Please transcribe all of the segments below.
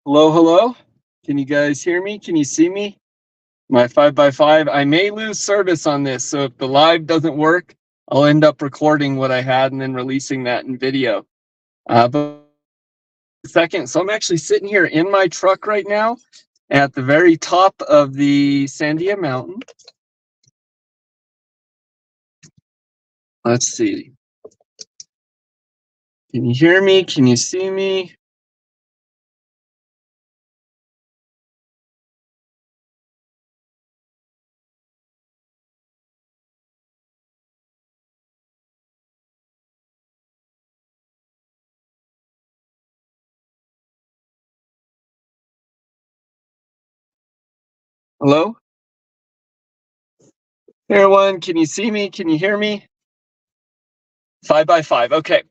Hello, hello. Can you guys hear me? Can you see me? My 5x5. I may lose service on this, so if the live doesn't work, I'll end up recording what I had and then releasing that in video. But second, so I'm actually sitting here in my truck right now at the very top of the Sandia Mountain. Let's see. Can you hear me? Can you see me? Hello? Hey everyone, can you see me? Can you hear me? 5x5. Okay.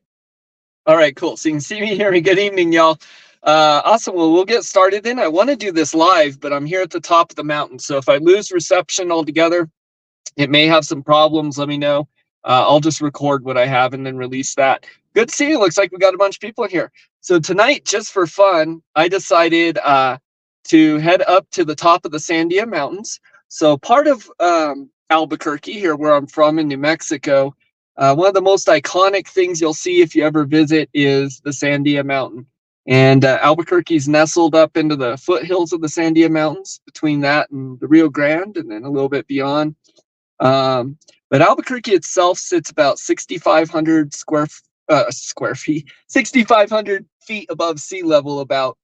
All right, cool. So you can see me, hear me. Good evening, y'all. Awesome. Well, we'll get started then. I want to do this live, but I'm here at the top of the mountain. So if I lose reception altogether, it may have some problems. Let me know. I'll just record what I have and then release that. Good to see you. Looks like we got a bunch of people in here. So tonight, just for fun, I decided to head up to the top of the Sandia Mountains. So part of Albuquerque, here where I'm from in New Mexico, one of the most iconic things you'll see if you ever visit is the Sandia Mountain. And Albuquerque's nestled up into the foothills of the Sandia Mountains, between that and the Rio Grande, and then a little bit beyond. But Albuquerque itself sits about 6,500 square feet, 6,500 feet above sea level about.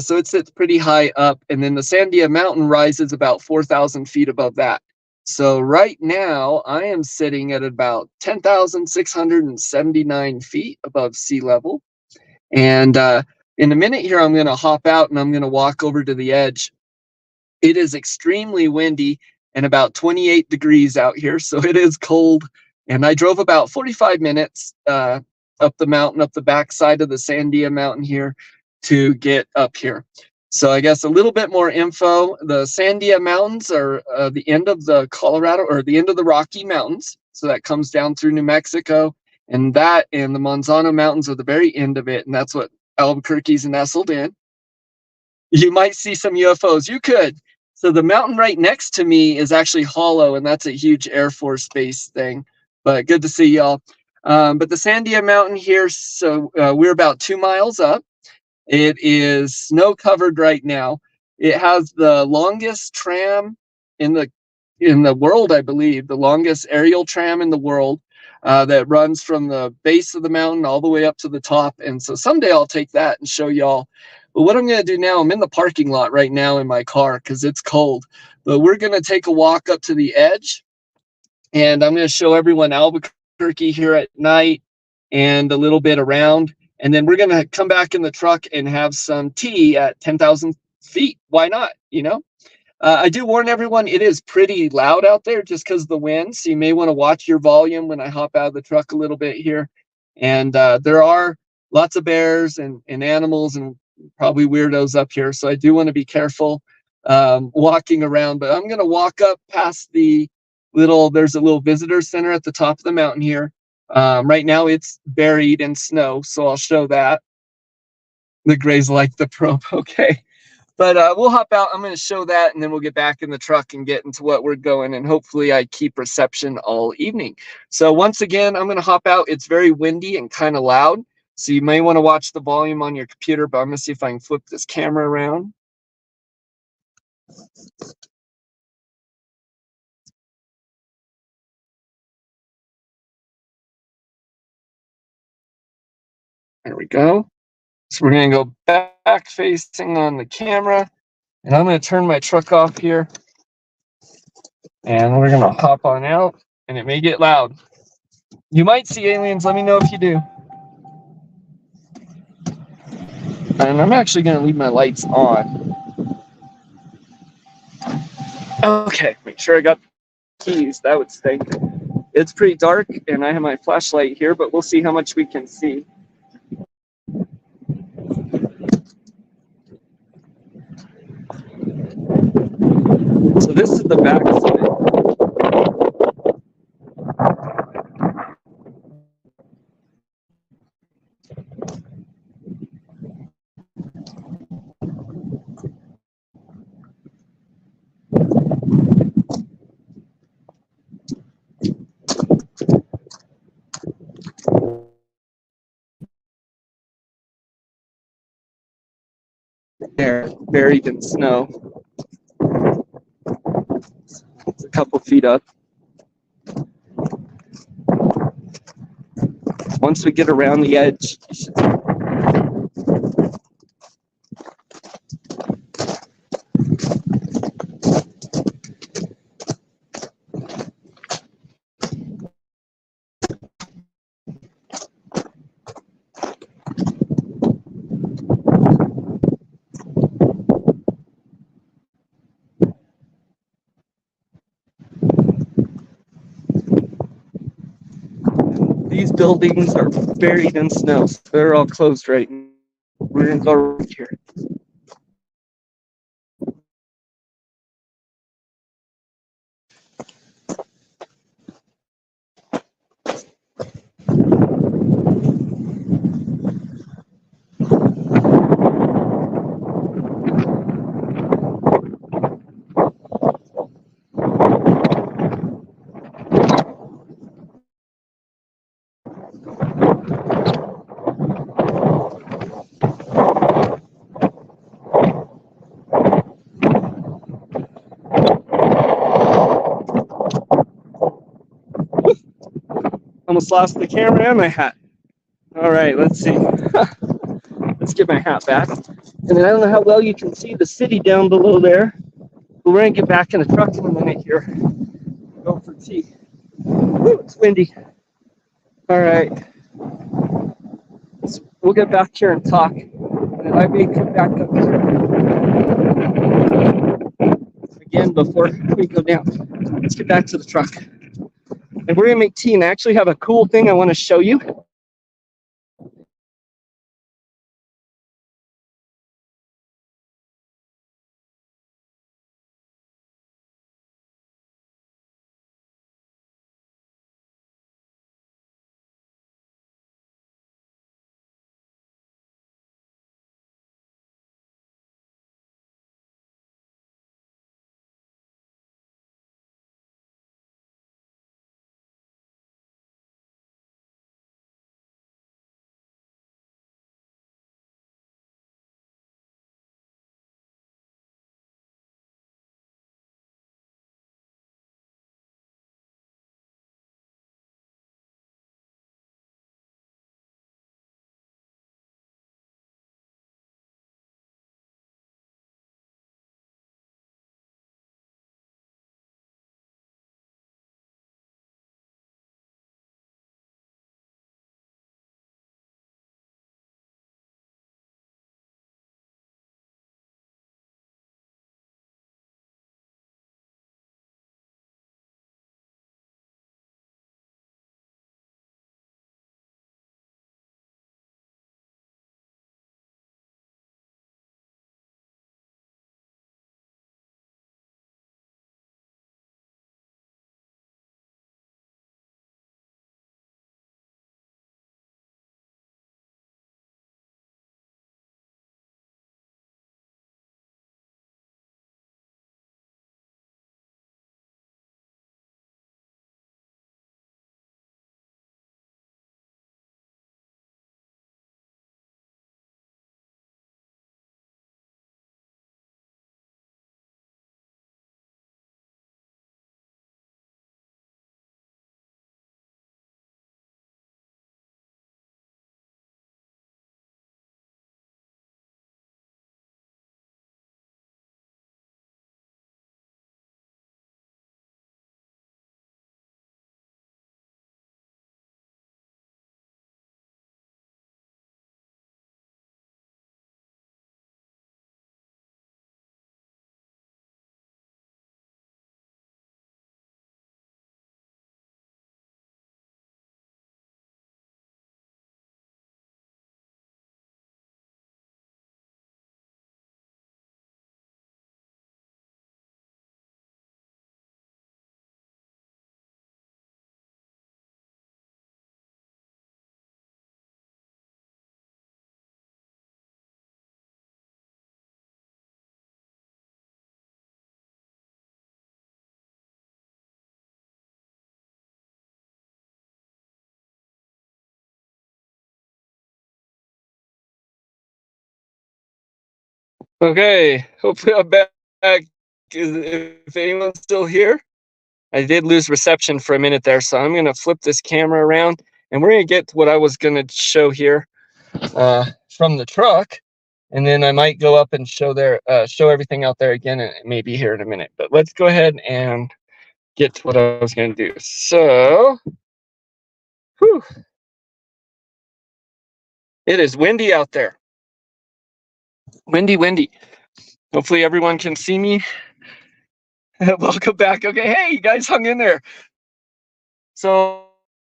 So it sits pretty high up, and then the Sandia Mountain rises about 4,000 feet above that. So right now I am sitting at about 10,679 feet above sea level. And in a minute here, I'm going to hop out and I'm going to walk over to the edge. It is extremely windy and about 28 degrees out here, so it is cold. And I drove about 45 minutes up the mountain, up the backside of the Sandia Mountain here to get up here. So I guess a little bit more info. The Sandia Mountains are the end of the Colorado, or the end of the Rocky Mountains. So that comes down through New Mexico, and that and the Manzano Mountains are the very end of it, and that's what Albuquerque's nestled in. You might see some UFOs. You could. So the mountain right next to me is actually hollow, and that's a huge Air Force Base thing. But good to see y'all. But the Sandia Mountain here, so we're about 2 miles up. It is snow covered right now. It has the longest tram in the world, I believe, the longest aerial tram in the world that runs from the base of the mountain all the way up to the top. And so someday I'll take that and show y'all. But what I'm going to do now, I'm in the parking lot right now in my car because it's cold. But we're going to take a walk up to the edge, and I'm going to show everyone Albuquerque here at night and a little bit around. And then we're going to come back in the truck and have some tea at 10,000 feet. Why not? You know? I do warn everyone, it is pretty loud out there just because of the wind. So you may want to watch your volume when I hop out of the truck a little bit here. And there are lots of bears and animals and probably weirdos up here. So I do want to be careful walking around. But I'm going to walk up past there's a little visitor center at the top of the mountain here. Right now it's buried in snow, so I'll show that. The grays like the probe. Okay. But we'll hop out. I'm going to show that, and then we'll get back in the truck and get into what we're going. And hopefully I keep reception all evening. So once again, I'm going to hop out. It's very windy and kind of loud, so you may want to watch the volume on your computer. But I'm going to see if I can flip this camera around. There we go. So we're going to go back facing on the camera. And I'm going to turn my truck off here. And we're going to hop on out. And it may get loud. You might see aliens. Let me know if you do. And I'm actually going to leave my lights on. Okay, make sure I got the keys. That would stink. It's pretty dark, and I have my flashlight here, but we'll see how much we can see. So this is the back side. there, buried in snow. It's a couple feet up. Once we get around the edge, you should these buildings are buried in snow. So they're all closed right now. We're gonna go right here. Almost lost the camera and my hat. All right, let's see. Let's get my hat back. And I don't know how well you can see the city down below there, but we're gonna get back in the truck in a minute here. Go for tea. Woo, it's windy. All right, so we'll get back here and talk. And I may come back up again before we go down. Let's get back to the truck. And we're gonna make tea. And I actually have a cool thing I want to show you. Okay, hopefully I'm back. If anyone's still here, I did lose reception for a minute there, so I'm gonna flip this camera around, and we're gonna get to what I was gonna show here from the truck, and then I might go up and show everything out there again, and maybe here in a minute. But let's go ahead and get to what I was gonna do. So, whew, it is windy out there. Windy, windy. Hopefully everyone can see me. Welcome back. Okay, hey, you guys hung in there. So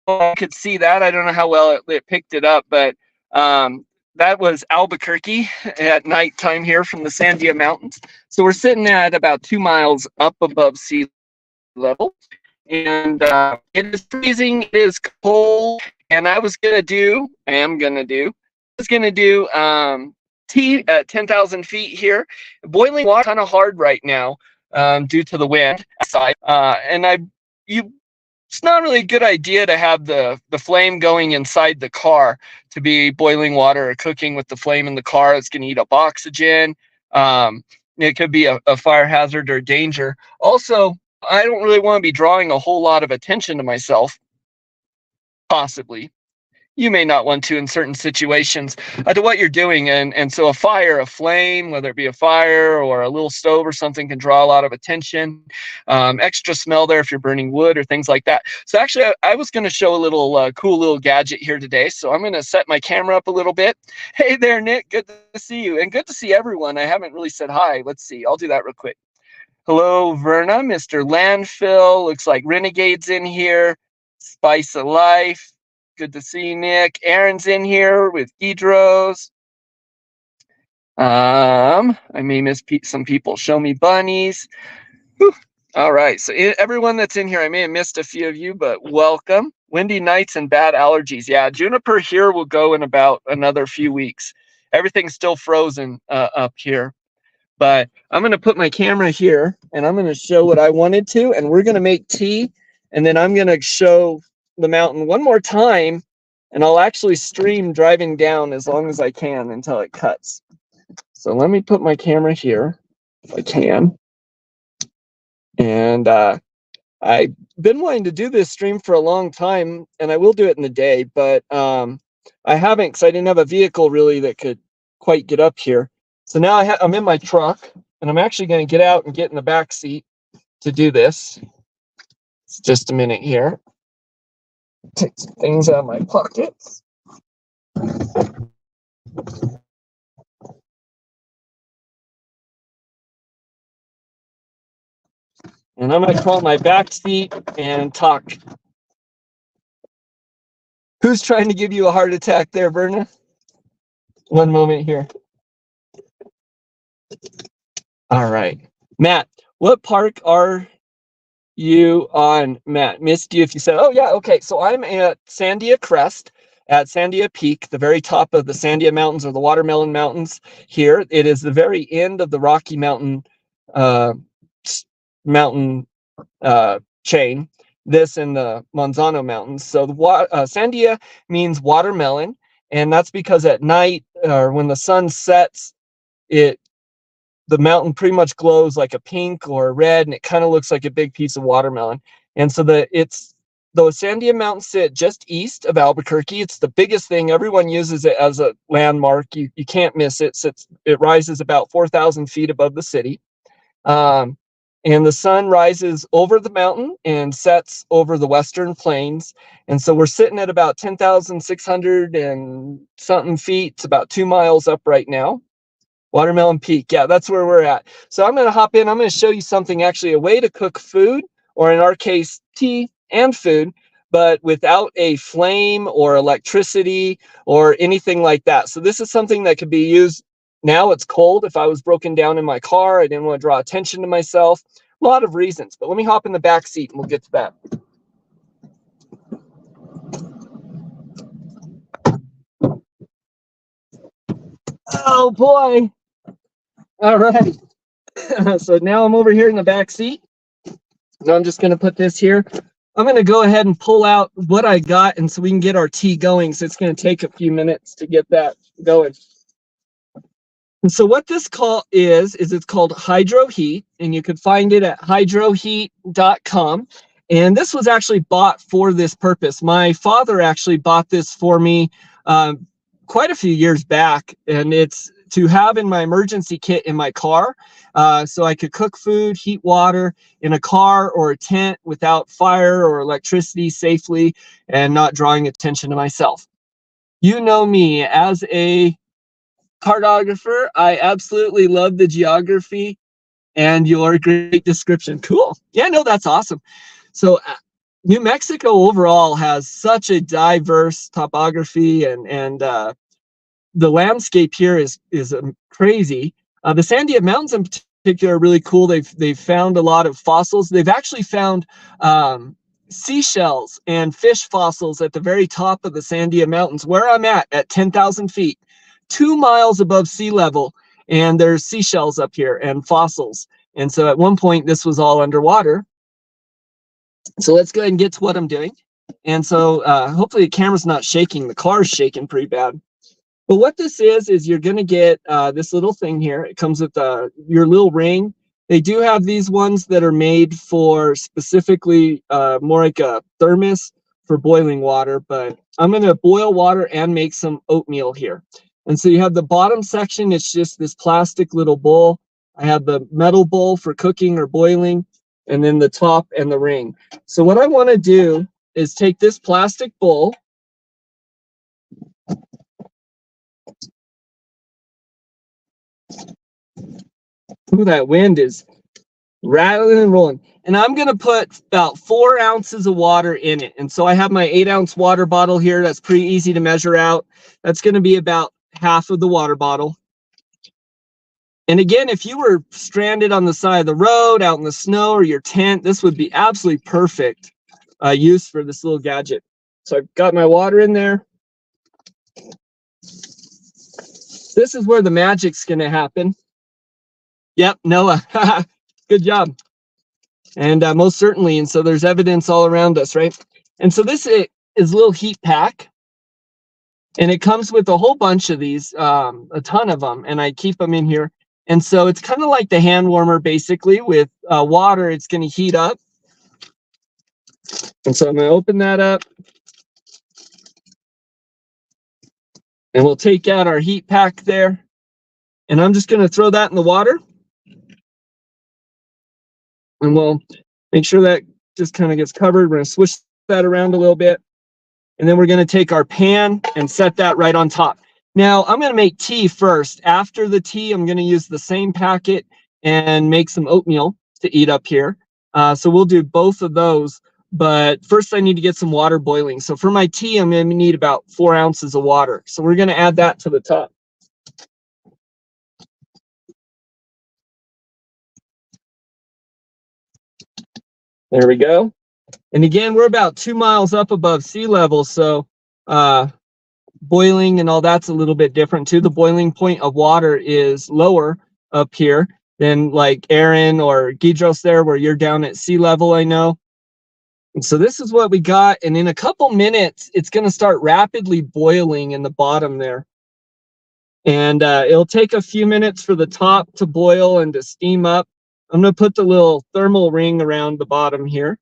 I could see that. I don't know how well it picked it up, but that was Albuquerque at nighttime here from the Sandia Mountains. So we're sitting at about 2 miles up above sea level, and it is freezing. It is cold, and I was gonna do tea at 10,000 feet here. Boiling water kind of hard right now due to the wind outside, and it's not really a good idea to have the flame going inside the car to be boiling water or cooking with the flame in the car. It's going to eat up oxygen. It could be a fire hazard or danger. Also, I don't really want to be drawing a whole lot of attention to myself, possibly. You may not want to in certain situations to what you're doing. And so a flame, whether it be a fire or a little stove or something, can draw a lot of attention. Extra smell there if you're burning wood or things like that. So actually, I was going to show a little cool little gadget here today. So I'm going to set my camera up a little bit. Hey there, Nick. Good to see you. And good to see everyone. I haven't really said hi. Let's see. I'll do that real quick. Hello, Verna, Mr. Landfill. Looks like Renegade's in here. Spice of Life. Good to see you, Nick. Aaron's in here with Idros. I may miss some people. Show me bunnies. Whew. All right. So everyone that's in here, I may have missed a few of you, but welcome. Windy nights and bad allergies. Yeah, juniper here will go in about another few weeks. Everything's still frozen up here. But I'm going to put my camera here, and I'm going to show what I wanted to, and we're going to make tea, and then I'm going to show the mountain one more time, and I'll actually stream driving down as long as I can until it cuts. So let me put my camera here if I can. And I've been wanting to do this stream for a long time, and I will do it in the day, but I haven't, because I didn't have a vehicle really that could quite get up here. So now I'm in my truck, and I'm actually going to get out and get in the back seat to do this. It's just a minute here. Take some things out of my pockets. And I'm going to call my back seat and talk. Who's trying to give you a heart attack there, Verna? One moment here. All right. Matt, what park are you on, Matt? Missed you if you said, oh, yeah, okay. So I'm at Sandia Crest, at Sandia Peak, the very top of the Sandia Mountains, or the Watermelon Mountains here. It is the very end of the Rocky Mountain chain, this in the Manzano Mountains. So the Sandia means watermelon, and that's because at night, or when the sun sets, the mountain pretty much glows like a pink or a red, and it kind of looks like a big piece of watermelon. And so the Sandia Mountains sit just east of Albuquerque. It's the biggest thing. Everyone uses it as a landmark. You can't miss it. It rises about 4,000 feet above the city. And the sun rises over the mountain and sets over the western plains. And so we're sitting at about 10,600 and something feet. It's about 2 miles up right now. Watermelon Peak. Yeah, that's where we're at. So I'm going to hop in. I'm going to show you something, actually a way to cook food, or in our case, tea and food, but without a flame or electricity or anything like that. So this is something that could be used. Now it's cold. If I was broken down in my car, I didn't want to draw attention to myself. A lot of reasons, but let me hop in the back seat and we'll get to that. Oh boy. All right. So now I'm over here in the back seat. So I'm just going to put this here. I'm going to go ahead and pull out what I got, and so we can get our tea going. So it's going to take a few minutes to get that going. And so what this is it's called Hydro Heat, and you can find it at hydroheat.com. And this was actually bought for this purpose. My father actually bought this for me quite a few years back, and it's to have in my emergency kit in my car, so I could cook food, heat water in a car or a tent without fire or electricity safely and not drawing attention to myself. You know me as a cartographer. I absolutely love the geography and your great description. Cool. Yeah, no, that's awesome. So New Mexico overall has such a diverse topography, and the landscape here is crazy. The Sandia Mountains in particular are really cool. They've found a lot of fossils. They've actually found seashells and fish fossils at the very top of the Sandia Mountains, where I'm at 10,000 feet, 2 miles above sea level, and there's seashells up here and fossils. And so at one point this was all underwater. So let's go ahead and get to what I'm doing. And so hopefully the camera's not shaking. The car's shaking pretty bad. But what this is you're going to get this little thing here. It comes with your little ring. They do have these ones that are made for specifically more like a thermos for boiling water, but I'm going to boil water and make some oatmeal here. And so you have the bottom section. It's just this plastic little bowl. I have the metal bowl for cooking or boiling, and then the top and the ring. So what I want to do is take this plastic bowl. Ooh, that wind is rattling and rolling. And I'm going to put about 4 ounces of water in it. And so I have my 8-ounce water bottle here. That's pretty easy to measure out. That's going to be about half of the water bottle. And again, if you were stranded on the side of the road, out in the snow, or your tent, this would be absolutely perfect use for this little gadget. So I've got my water in there. This is where the magic's going to happen. Yep, Noah. Good job. And most certainly. And so there's evidence all around us, right? And so this is a little heat pack. And it comes with a whole bunch of these, a ton of them. And I keep them in here. And so it's kind of like the hand warmer, basically, with water. It's going to heat up. And so I'm going to open that up. And we'll take out our heat pack there. And I'm just going to throw that in the water. And we'll make sure that just kind of gets covered. We're going to swish that around a little bit. And then we're going to take our pan and set that right on top. Now, I'm going to make tea first. After the tea, I'm going to use the same packet and make some oatmeal to eat up here. So we'll do both of those. But first, I need to get some water boiling. So for my tea, I'm going to need about 4 ounces of water. So we're going to add that to the top. There we go. And again, we're about 2 miles up above sea level. So boiling and all that's a little bit different too. The boiling point of water is lower up here than like Aaron or Gidros there, where you're down at sea level, I know. And so this is what we got. And in a couple minutes, it's going to start rapidly boiling in the bottom there. And it'll take a few minutes for the top to boil and to steam up. I'm going to put the little thermal ring around the bottom here.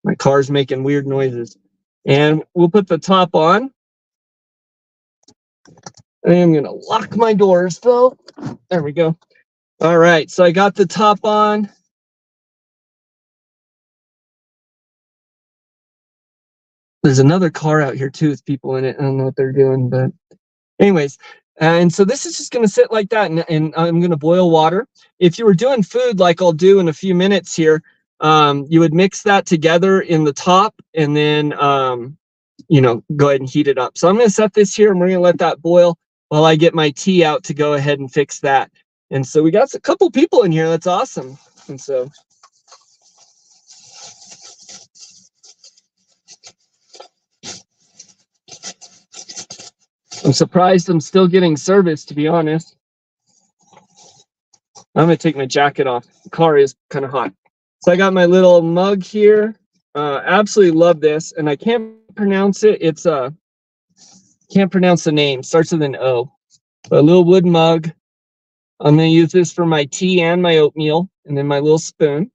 My car's making weird noises. And we'll put the top on. I am going to lock my doors, though. There we go. All right, so I got the top on. There's another car out here, too, with people in it. I don't know what they're doing, but anyways. And so this is just going to sit like that, and I'm going to boil water. If you were doing food like I'll do in a few minutes here, you would mix that together in the top and then, go ahead and heat it up. So I'm going to set this here and we're going to let that boil while I get my tea out to go ahead and fix that. And so we got a couple people in here. That's awesome. And so I'm surprised I'm still getting service, to be honest. I'm going to take my jacket off. The car is kind of hot. So I got my little mug here. Absolutely love this. And I can't pronounce it. It's can't pronounce the name. Starts with an O. A little wooden mug. I'm going to use this for my tea and my oatmeal, and then my little spoon.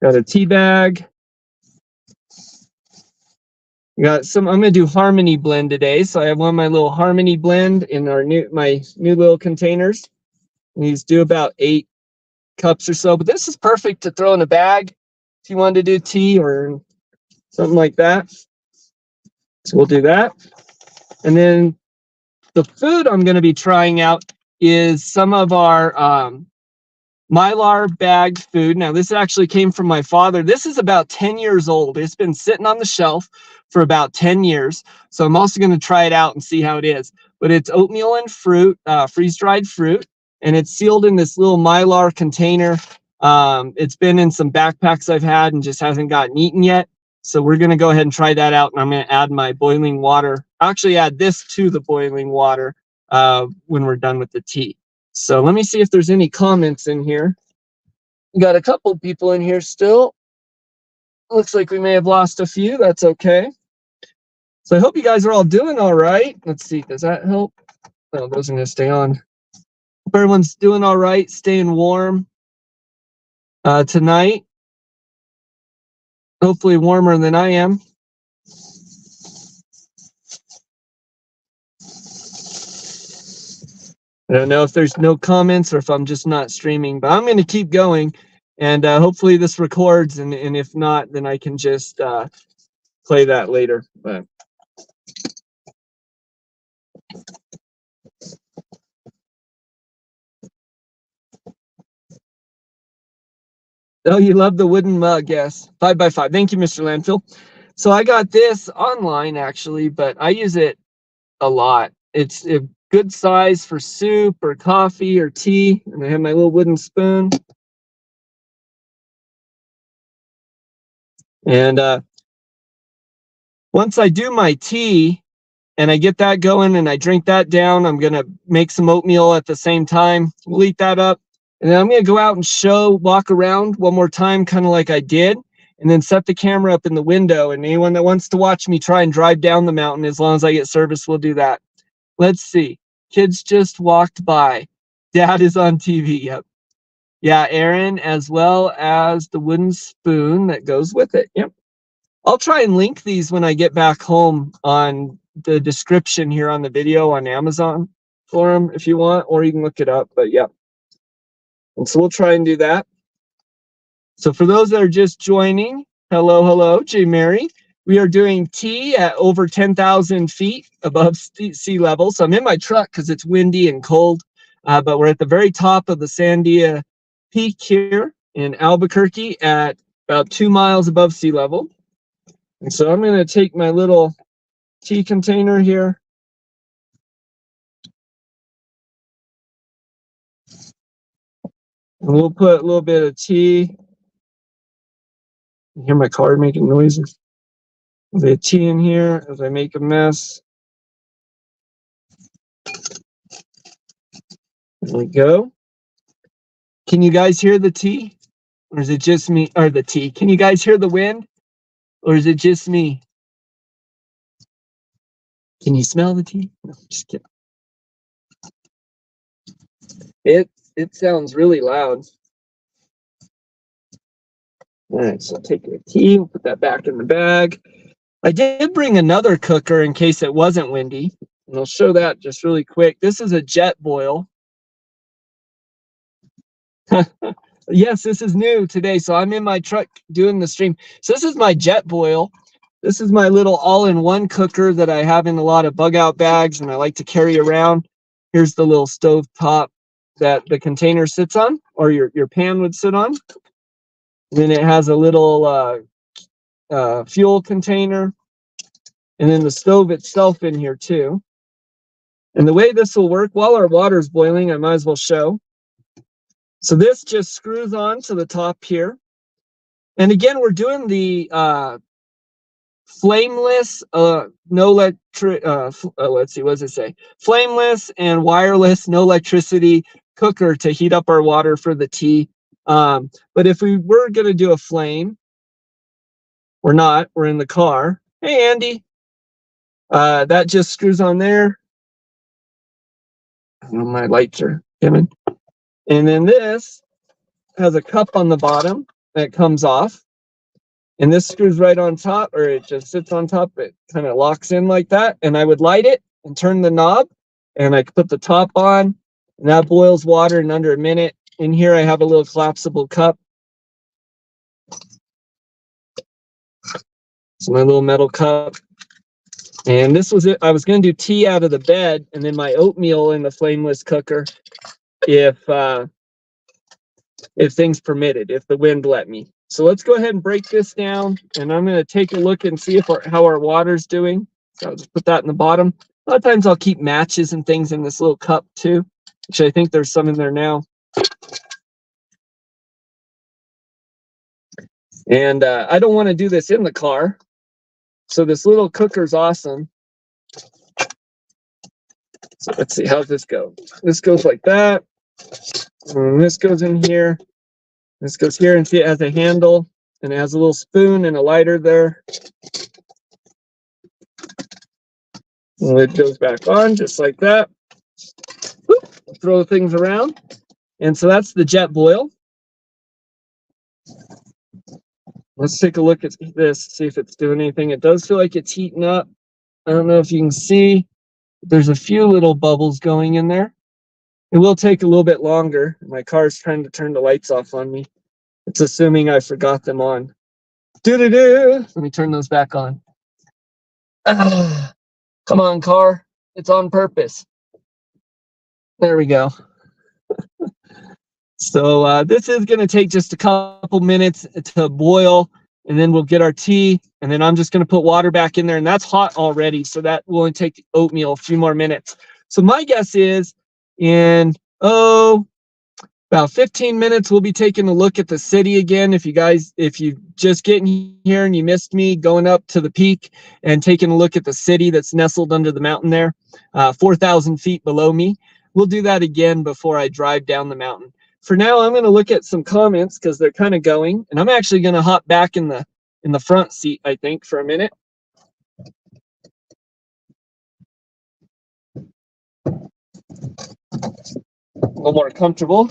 Got a tea bag. Got some. I'm going to do Harmony blend today, so I have one of my little Harmony blend in my new little containers. And these do about 8 cups or so, but this is perfect to throw in a bag if you wanted to do tea or something like that. So we'll do that. And then the food I'm going to be trying out is some of our Mylar bagged food. Now, this actually came from my father. This is about 10 years old. It's been sitting on the shelf for about 10 years. So I'm also going to try it out and see how it is. But it's oatmeal and fruit, freeze-dried fruit, and it's sealed in this little Mylar container. It's been in some backpacks I've had and just hasn't gotten eaten yet. So we're going to go ahead and try that out, and I'm going to add my boiling water. I'll actually add this to the boiling water when we're done with the tea. So let me see if there's any comments in here. We got a couple people in here still. Looks like we may have lost a few. That's okay. So I hope you guys are all doing all right. Let's see. Does that help? No, those are going to stay on. Hope everyone's doing all right, staying warm tonight. Hopefully warmer than I am. I don't know if there's no comments or if I'm just not streaming, but I'm going to keep going, and hopefully this records, and if not, then I can just play that later. But oh, you love the wooden mug, yes. 5x5. Thank you, Mr. Landfill. So I got this online, actually, but I use it a lot. It's a good size for soup or coffee or tea, and I have my little wooden spoon. And once I do my tea and I get that going and I drink that down, I'm going to make some oatmeal at the same time. We'll eat that up. And then I'm going to go out and walk around one more time, kind of like I did, and then set the camera up in the window. And anyone that wants to watch me try and drive down the mountain, as long as I get service, we'll do that. Let's see. Kids just walked by. Dad is on TV. Yep. Yeah, Aaron, as well as the wooden spoon that goes with it. Yep. I'll try and link these when I get back home on the description here on the video on Amazon for them if you want, or you can look it up. But yeah. And so we'll try and do that. So for those that are just joining, hello, J. Mary. We are doing tea at over 10,000 feet above sea level. So I'm in my truck because it's windy and cold, but we're at the very top of the Sandia Peak here in Albuquerque at about 2 miles above sea level. And so I'm going to take my little tea container here. And we'll put a little bit of tea. You hear my car making noises. A bit of tea in here as I make a mess. There we go. Can you guys hear the tea? Or is it just me? Or the tea? Can you guys hear the wind? Or is it just me? Can you smell the tea? No, just kidding. It sounds really loud. All right, so I'll take the tea, we'll put that back in the bag. I did bring another cooker in case it wasn't windy, and I'll show that just really quick. This is a jet boil. Yes, this is new today, so I'm in my truck doing the stream. So this is my jet boil. This is my little all-in-one cooker that I have in a lot of bug-out bags, and I like to carry around. Here's the little stove top that the container sits on, or your pan would sit on. And then it has a little fuel container, and then the stove itself in here too. And the way this will work, while our water is boiling, I might as well show. So this just screws on to the top here. And again, we're doing the flameless, let's see, what does it say? Flameless and wireless, no electricity cooker to heat up our water for the tea. But if we were going to do a flame, we're not. We're in the car. Hey, Andy. That just screws on there. Oh, my lights are dimming. And then this has a cup on the bottom that comes off. And this screws right on top, or it just sits on top. It kind of locks in like that. And I would light it and turn the knob, and I could put the top on, and that boils water in under a minute. In here, I have a little collapsible cup. It's my little metal cup. And this was it. I was going to do tea out of the bed, and then my oatmeal in the flameless cooker, if things permitted, if the wind let me. So let's go ahead and break this down, and I'm going to take a look and see if how our water's doing. So I'll just put that in the bottom. A lot of times I'll keep matches and things in this little cup too, which I think there's some in there now. And I don't want to do this in the car. So this little cooker's awesome. So let's see, how's this go? This goes like that. And this goes in here. This goes here, and see it has a handle, and it has a little spoon and a lighter there. The lid goes back on just like that. Whoop, throw things around. And so that's the jet boil. Let's take a look at this, see if it's doing anything. It does feel like it's heating up. I don't know if you can see. There's a few little bubbles going in there. It will take a little bit longer. My car's trying to turn the lights off on me. It's assuming I forgot them on. Doo-doo-doo. Let me turn those back on. Come on, car. It's on purpose. There we go. So this is going to take just a couple minutes to boil, and then we'll get our tea, and then I'm just going to put water back in there, and that's hot already, so that will only take oatmeal a few more minutes. So my guess is in, about 15 minutes, we'll be taking a look at the city again. If you just getting here and you missed me going up to the peak and taking a look at the city that's nestled under the mountain there, 4,000 feet below me, we'll do that again before I drive down the mountain. For now, I'm going to look at some comments because they're kind of going, and I'm actually going to hop back in the front seat, I think, for a minute. A little more comfortable.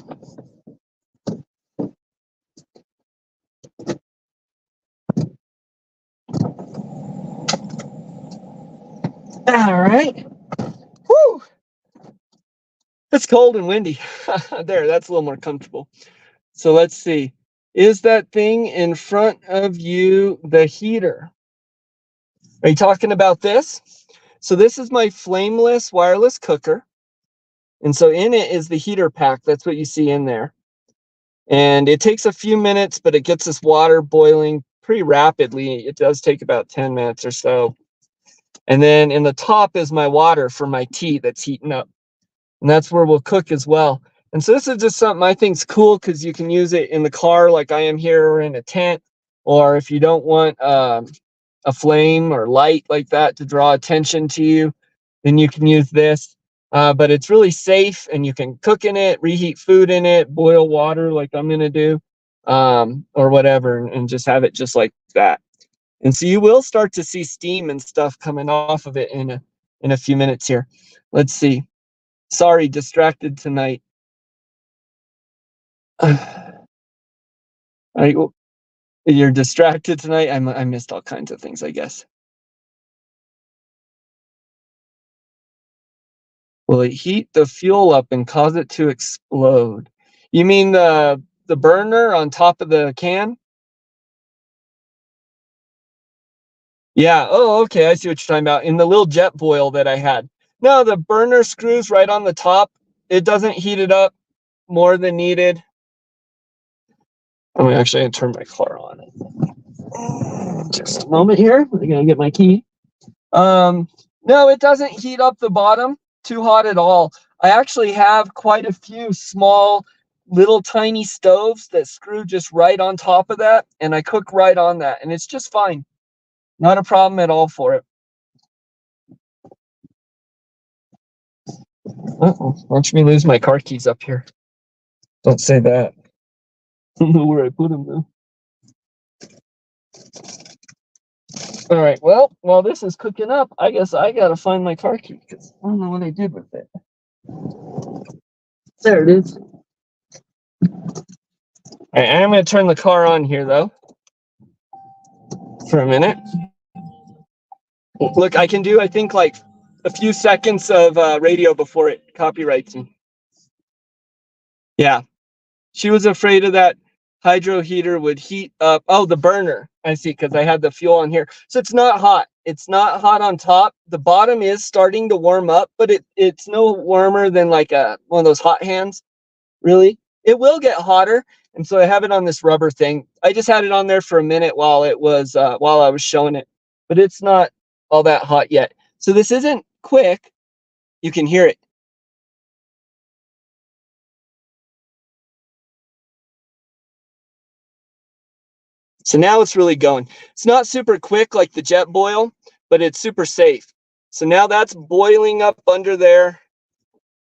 All right. Woo! It's cold and windy. There, that's a little more comfortable. So let's see. Is that thing in front of you the heater? Are you talking about this? So this is my flameless wireless cooker. And so in it is the heater pack. That's what you see in there. And it takes a few minutes, but it gets this water boiling pretty rapidly. It does take about 10 minutes or so. And then in the top is my water for my tea that's heating up. And that's where we'll cook as well. And so this is just something I think is cool because you can use it in the car like I am here, or in a tent, or if you don't want a flame or light like that to draw attention to you, then you can use this. But it's really safe, and you can cook in it, reheat food in it, boil water like I'm going to do, or whatever, and just have it just like that. And so you will start to see steam and stuff coming off of it in a few minutes here. Let's see. Sorry, distracted tonight. You're distracted tonight? I missed all kinds of things, I guess. Will it heat the fuel up and cause it to explode? You mean the burner on top of the can? Yeah. Oh, okay. I see what you're talking about. In the little jet boil that I had. No, the burner screws right on the top. It doesn't heat it up more than needed. I'm actually going to turn my car on. Just a moment here. I'm going to get my key. No, it doesn't heat up the bottom too hot at all. I actually have quite a few small, little tiny stoves that screw just right on top of that, and I cook right on that, and it's just fine. Not a problem at all for it. Uh-oh, watch me lose my car keys up here. Don't say that. I don't know where I put them though. All right, well, while this is cooking up, I guess I gotta find my car key because I don't know what I did with it. There it is. All right, I'm gonna turn the car on here though for a minute. Look, I can do, I think, like a few seconds of radio before it copyrights me. Yeah, she was afraid of that hydro heater would heat up. Oh, the burner. I see, because I had the fuel on here. So it's not hot. It's not hot on top. The bottom is starting to warm up, but it's no warmer than like one of those hot hands, really. It will get hotter, and so I have it on this rubber thing. I just had it on there for a minute while it was while I was showing it, but it's not all that hot yet. So this isn't quick. You can hear it. So now it's really going. It's not super quick like the jet boil, but it's super safe. So now that's boiling up under there,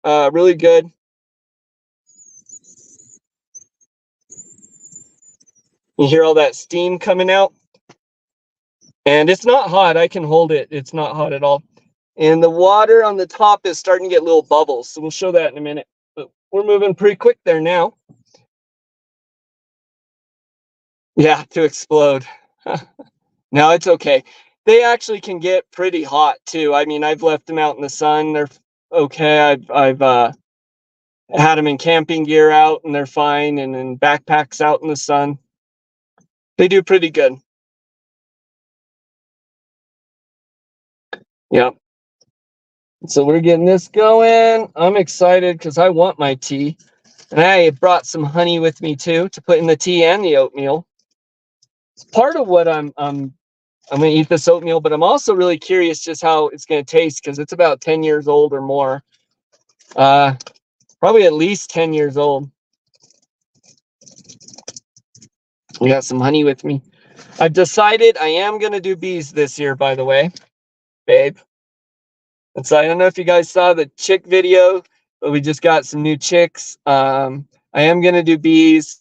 really good. You hear all that steam coming out? And it's not hot. I can hold it. It's not hot at all. And the water on the top is starting to get little bubbles. So we'll show that in a minute. But we're moving pretty quick there now. Yeah, to explode. No, it's okay. They actually can get pretty hot too. I mean, I've left them out in the sun. They're okay. I've had them in camping gear out and they're fine, and in backpacks out in the sun. They do pretty good. Yeah. So we're getting this going. I'm excited because I want my tea. And I brought some honey with me too to put in the tea and the oatmeal. It's part of what I'm going to eat this oatmeal, but I'm also really curious just how it's going to taste because it's about 10 years old or more. Probably at least 10 years old. We got some honey with me. I've decided I am going to do bees this year, by the way, babe. And so I don't know if you guys saw the chick video, but we just got some new chicks. I am going to do bees.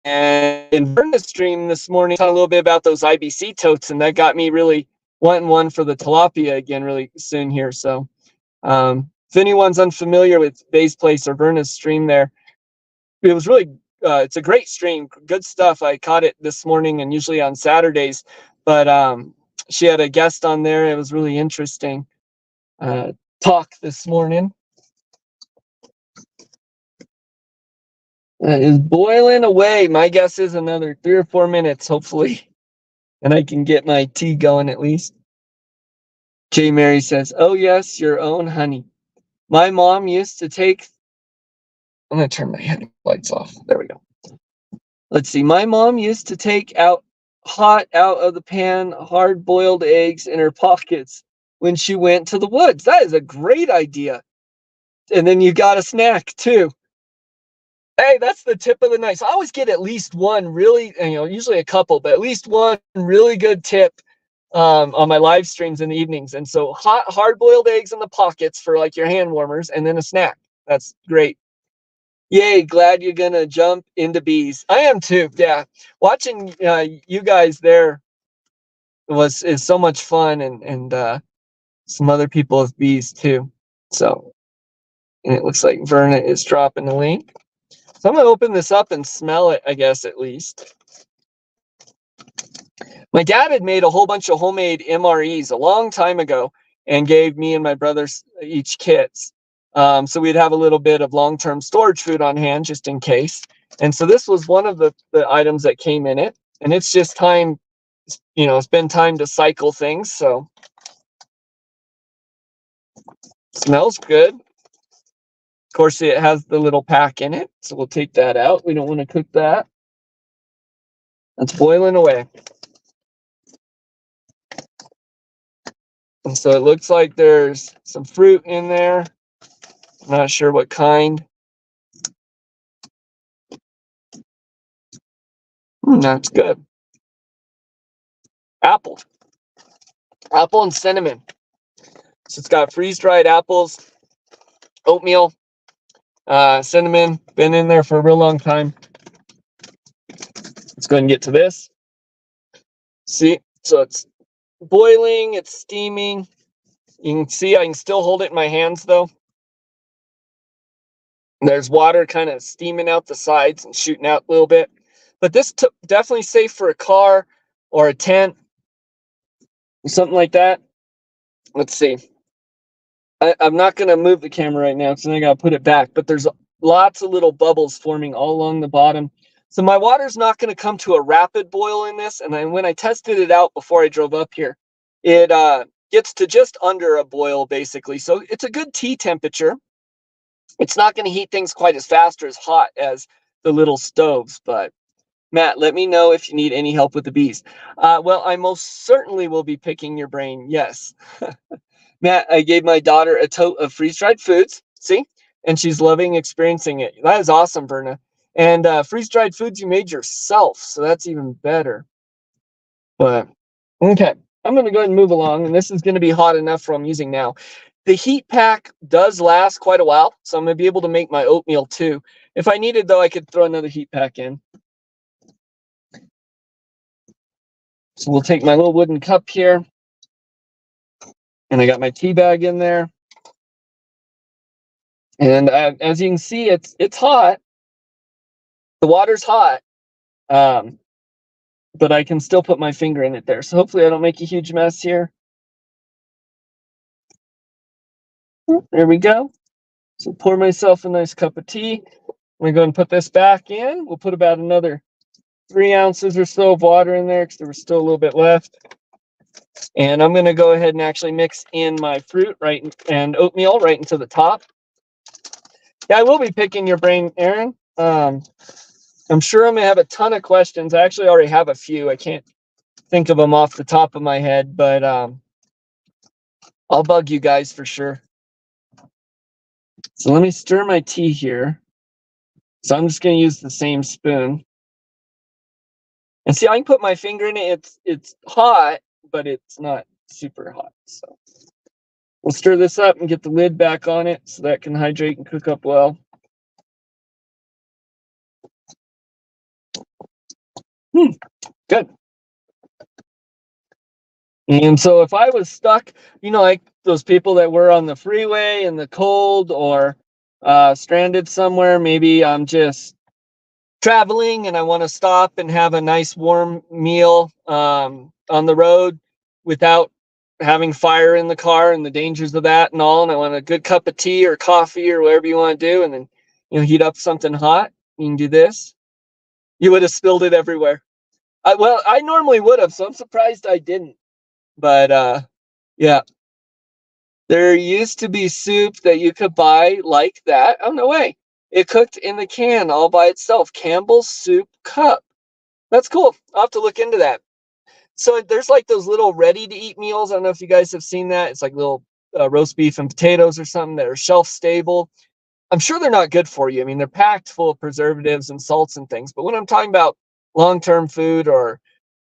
And in Verna's stream this morning, talking a little bit about those IBC totes, and that got me really wanting one for the tilapia again really soon here. So if anyone's unfamiliar with Bay's Place or Verna's stream there, it was really, it's a great stream, good stuff. I caught it this morning and usually on Saturdays, but she had a guest on there. It was really interesting talk this morning. Is boiling away. My guess is another 3 or 4 minutes, hopefully, and I can get my tea going at least. J. Mary says, "Oh yes, your own honey. My mom used to take." I'm gonna turn my headlights off. There we go. Let's see. My mom used to take out hot out of the pan hard-boiled eggs in her pockets when she went to the woods. That is a great idea. And then you got a snack too. Hey, that's the tip of the night. So I always get at least one really, usually a couple, but at least one really good tip on my live streams in the evenings. And so hot, hard-boiled eggs in the pockets for like your hand warmers, and then a snack. That's great. Yay, glad you're gonna jump into bees. I am too. Yeah, watching you guys there is so much fun, and some other people with bees too. So, and it looks like Verna is dropping the link. So I'm gonna open this up and smell it, I guess, at least. My dad had made a whole bunch of homemade MREs a long time ago and gave me and my brothers each kits. So we'd have a little bit of long-term storage food on hand just in case. And so this was one of the items that came in it. And it's just time, it's been time to cycle things. So smells good. Of course, it has the little pack in it. So we'll take that out. We don't want to cook that. That's boiling away. And so it looks like there's some fruit in there. Not sure what kind. That's good. Apple and cinnamon. So it's got freeze-dried apples, oatmeal, cinnamon. Been in there for a real long time. Let's go ahead and get to this. See, So it's boiling, it's steaming. You can see I can still hold it in my hands though. There's water kind of steaming out the sides and shooting out a little bit. But this definitely safe for a car or a tent, something like that. Let's see. I'm not going to move the camera right now because I got to put it back. But there's lots of little bubbles forming all along the bottom. So my water's not going to come to a rapid boil in this. And then when I tested it out before I drove up here, it gets to just under a boil, basically. So it's a good tea temperature. It's not going to heat things quite as fast or as hot as the little stoves. But Matt, let me know if you need any help with the bees. Well, I most certainly will be picking your brain. Yes. Matt, I gave my daughter a tote of freeze-dried foods. See? And she's loving experiencing it. That is awesome, Verna. And freeze-dried foods you made yourself. So that's even better. But, okay. I'm going to go ahead and move along. And this is going to be hot enough for what I'm using now. The heat pack does last quite a while. So I'm going to be able to make my oatmeal too. If I needed, though, I could throw another heat pack in. So we'll take my little wooden cup here. And I got my tea bag in there. And as you can see, it's hot. The water's hot. But I can still put my finger in it there. So hopefully I don't make a huge mess here. There we go. So pour myself a nice cup of tea. I'm going to go and put this back in. We'll put about another 3 ounces or so of water in there because there was still a little bit left. And I'm going to go ahead and actually mix in my fruit and oatmeal right into the top. Yeah, I will be picking your brain, Aaron. I'm sure I'm going to have a ton of questions. I actually already have a few. I can't think of them off the top of my head, but I'll bug you guys for sure. So let me stir my tea here. So I'm just going to use the same spoon. And see, I can put my finger in it. It's hot, but it's not super hot. So we'll stir this up and get the lid back on it so that can hydrate and cook up well. Good. And so if I was stuck, like those people that were on the freeway in the cold or stranded somewhere, maybe I'm just traveling and I want to stop and have a nice warm meal on the road without having fire in the car and the dangers of that and all. And I want a good cup of tea or coffee or whatever you want to do. And then, heat up something hot. You can do this. You would have spilled it everywhere. I normally would have, so I'm surprised I didn't. But yeah, there used to be soup that you could buy like that. Oh, no way. It cooked in the can all by itself. Campbell's Soup Cup. That's cool. I'll have to look into that. So there's like those little ready-to-eat meals. I don't know if you guys have seen that. It's like little roast beef and potatoes or something that are shelf-stable. I'm sure they're not good for you. I mean, they're packed full of preservatives and salts and things. But when I'm talking about long-term food or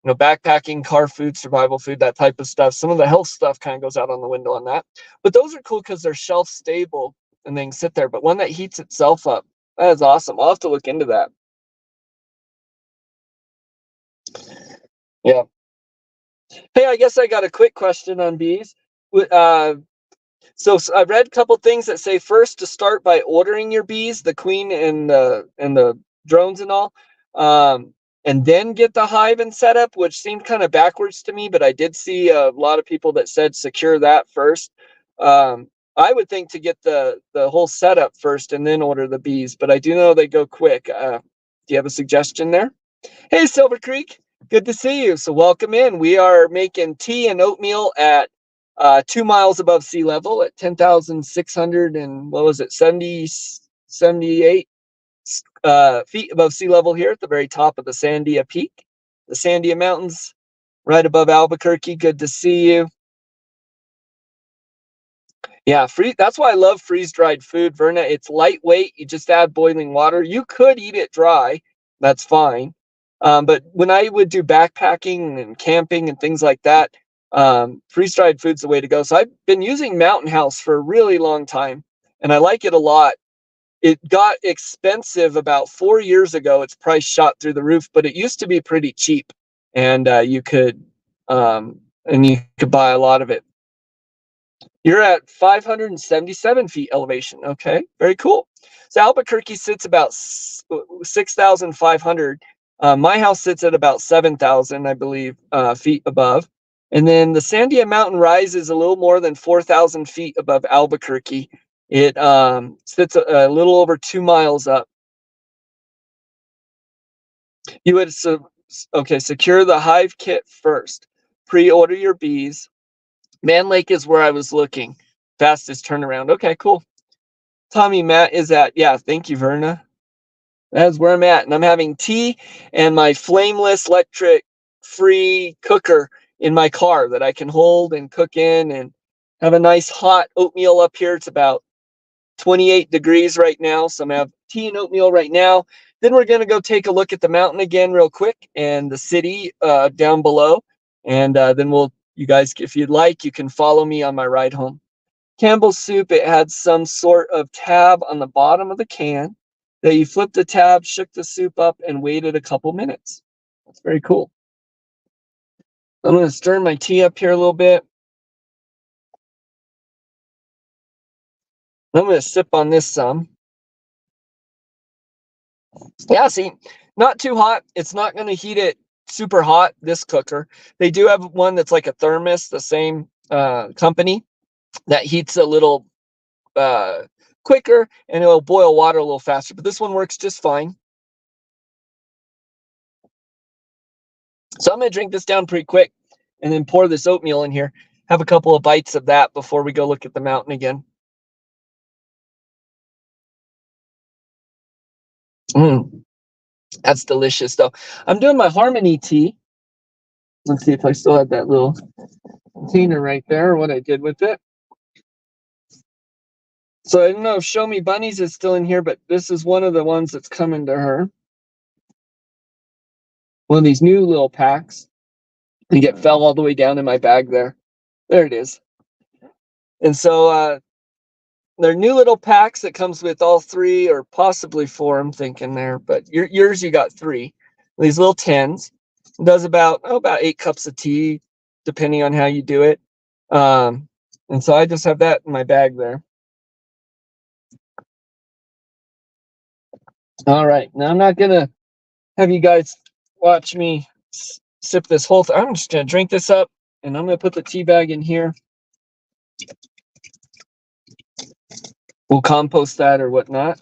backpacking, car food, survival food, that type of stuff, some of the health stuff kind of goes out on the window on that. But those are cool because they're shelf-stable and they can sit there. But one that heats itself up, that is awesome. I'll have to look into that. Yeah. Hey, I guess I got a quick question on bees. So I read a couple things that say first to start by ordering your bees, the queen and the drones and all, and then get the hive and set up, which seemed kind of backwards to me. But I did see a lot of people that said secure that first. I would think to get the whole setup first and then order the bees, but I do know they go quick. Do you have a suggestion there? Hey, Silver Creek, good to see you. So welcome in. We are making tea and oatmeal at 2 miles above sea level at 10,600 and what was it, 78 feet above sea level here at the very top of the Sandia Peak, the Sandia Mountains, right above Albuquerque. Good to see you. Yeah, that's why I love freeze-dried food, Verna. It's lightweight. You just add boiling water. You could eat it dry. That's fine. But when I would do backpacking and camping and things like that, freeze-dried food's the way to go. So I've been using Mountain House for a really long time, and I like it a lot. It got expensive about 4 years ago. Its price shot through the roof, but it used to be pretty cheap, and you could and you could buy a lot of it. You're at 577 feet elevation. Okay, very cool. So Albuquerque sits about 6,500. My house sits at about 7,000, I believe, feet above. And then the Sandia Mountain rises a little more than 4,000 feet above Albuquerque. It sits a little over 2 miles up. You would secure the hive kit first. Pre-order your bees. Man Lake is where I was looking. Fastest turnaround. Okay, cool. Tommy Matt is at, yeah, thank you, Verna. That's where I'm at. And I'm having tea and my flameless electric free cooker in my car that I can hold and cook in and have a nice hot oatmeal up here. It's about 28 degrees right now. So I'm going to have tea and oatmeal right now. Then we're going to go take a look at the mountain again real quick and the city down below. And then you guys, if you'd like, you can follow me on my ride home. Campbell's soup, it had some sort of tab on the bottom of the can that you flipped the tab, shook the soup up, and waited a couple minutes. That's very cool. I'm going to stir my tea up here a little bit. I'm going to sip on this some. Yeah, see, not too hot. It's not going to heat it super hot, this cooker. They do have one that's like a thermos, the same company, that heats a little quicker and it'll boil water a little faster. But this one works just fine. So I'm going to drink this down pretty quick and then pour this oatmeal in here. Have a couple of bites of that before we go look at the mountain again. That's delicious, though. I'm doing my Harmony tea. Let's see if I still have that little container right there, or what I did with it. So I don't know if Show Me Bunnies is still in here, but this is one of the ones that's coming to her. One of these new little packs. I think it fell all the way down in my bag there. There it is. And so they're new little packs that comes with all 3 or possibly 4, I'm thinking there. But yours, you got 3. These little tins. It does about 8 cups of tea, depending on how you do it. And so I just have that in my bag there. All right. Now I'm not going to have you guys watch me sip this whole thing. I'm just going to drink this up, and I'm going to put the tea bag in here. We'll compost that or whatnot.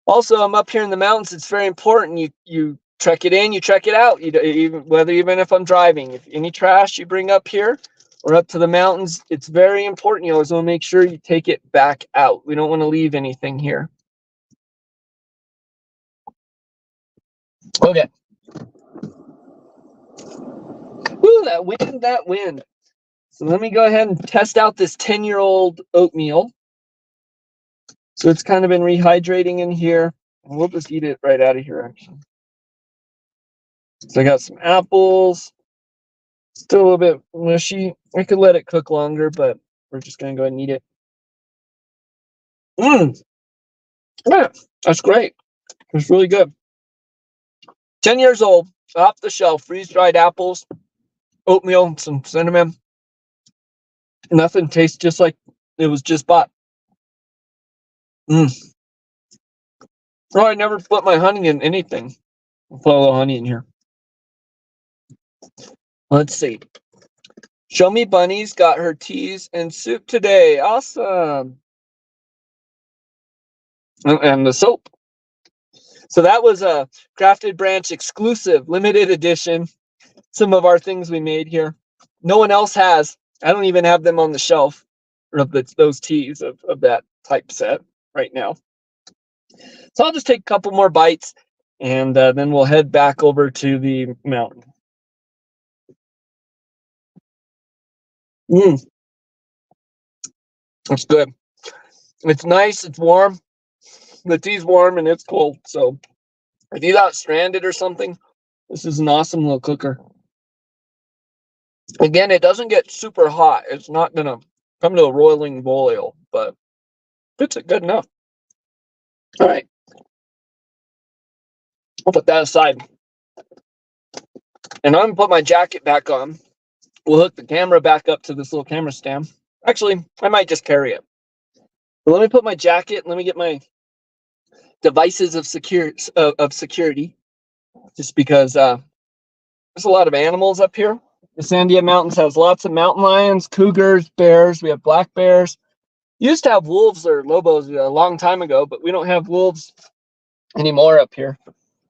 Also, I'm up here in the mountains. It's very important. You trek it in, you trek it out. Even if I'm driving, if any trash you bring up here or up to the mountains, it's very important. You always want to make sure you take it back out. We don't want to leave anything here. Okay. Ooh, that wind. So let me go ahead and test out this 10-year-old oatmeal. So it's kind of been rehydrating in here. And we'll just eat it right out of here, actually. So I got some apples. Still a little bit mushy. I could let it cook longer, but we're just going to go ahead and eat it. Yeah, that's great. It's really good. 10 years old, off the shelf, freeze-dried apples, oatmeal, some cinnamon. Nothing tastes just like it was just bought. Oh, I never put my honey in anything. I'll put a little honey in here. Let's see. Show Me Bunnies got her teas and soup today. Awesome. And the soap. So that was a Crafted Branch exclusive, limited edition. Some of our things we made here. No one else has. I don't even have them on the shelf, or those teas of that type set right now. So I'll just take a couple more bites, and then we'll head back over to the mountain. It's good. It's nice. It's warm. The tea's warm and it's cold. So if you got stranded or something, this is an awesome little cooker. Again, it doesn't get super hot. It's not going to come to a roiling boil, but it's good enough. All right. I'll put that aside. And I'm going to put my jacket back on we'll hook the camera back up to this little camera stand. Actually, I might just carry it. But let me put my jacket. Let me get my devices of security, just because there's a lot of animals up here. The Sandia Mountains has lots of mountain lions, cougars, bears. We have black bears. Used to have wolves or lobos a long time ago, but we don't have wolves anymore up here.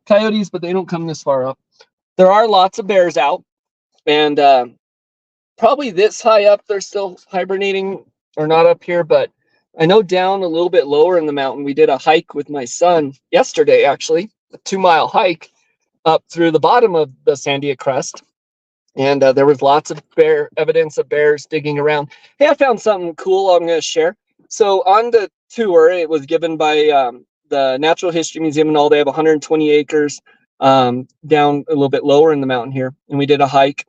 Coyotes, but they don't come this far up. There are lots of bears out, and probably this high up they're still hibernating, or not up here, but I know down a little bit lower in the mountain, we did a hike with my son yesterday, actually, a 2-mile hike up through the bottom of the Sandia Crest. And there was lots of evidence of bears digging around. Hey, I found something cool I'm going to share. So on the tour, it was given by the Natural History Museum and all. They have 120 acres down a little bit lower in the mountain here. And we did a hike.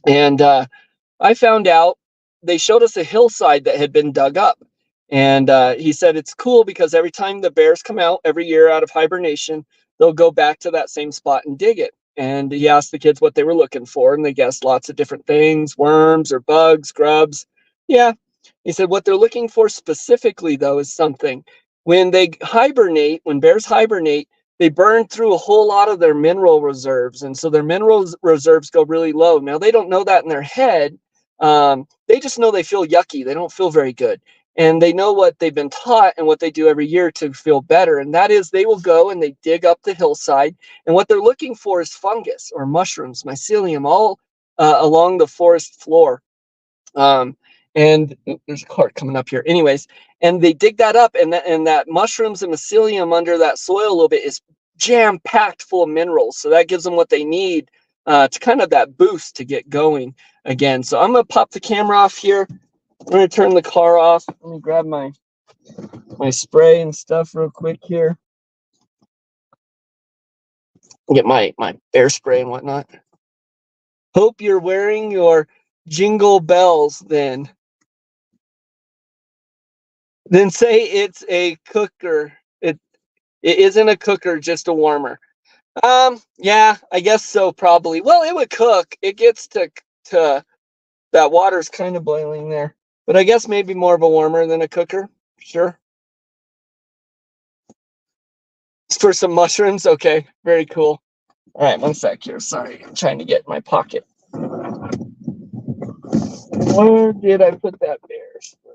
And I found out they showed us a hillside that had been dug up. And he said it's cool because every time the bears come out every year out of hibernation, they'll go back to that same spot and dig it. And he asked the kids what they were looking for, and they guessed lots of different things, worms or bugs, grubs. Yeah. He said what they're looking for specifically, though, is something. When they hibernate, when bears hibernate, they burn through a whole lot of their mineral reserves. And so their mineral reserves go really low. Now, they don't know that in their head. They just know they feel yucky. They don't feel very good. And they know what they've been taught and what they do every year to feel better. And that is they will go and they dig up the hillside. And what they're looking for is fungus or mushrooms, mycelium, all along the forest floor. And there's a car coming up here. Anyways, and they dig that up, and that mushrooms and mycelium under that soil a little bit is jam-packed full of minerals. So that gives them what they need to kind of that boost to get going again. So I'm going to pop the camera off here. I'm going to turn the car off. Let me grab my spray and stuff real quick here. Get my bear spray and whatnot. Hope you're wearing your jingle bells then. Then say it's a cooker. It isn't a cooker, just a warmer. Yeah, I guess so, probably. Well, it would cook. It gets to that water's kind of boiling there. But I guess maybe more of a warmer than a cooker. Sure. For some mushrooms? Okay, very cool. All right, 1 sec here. Sorry, I'm trying to get in my pocket. Where did I put that bear spray?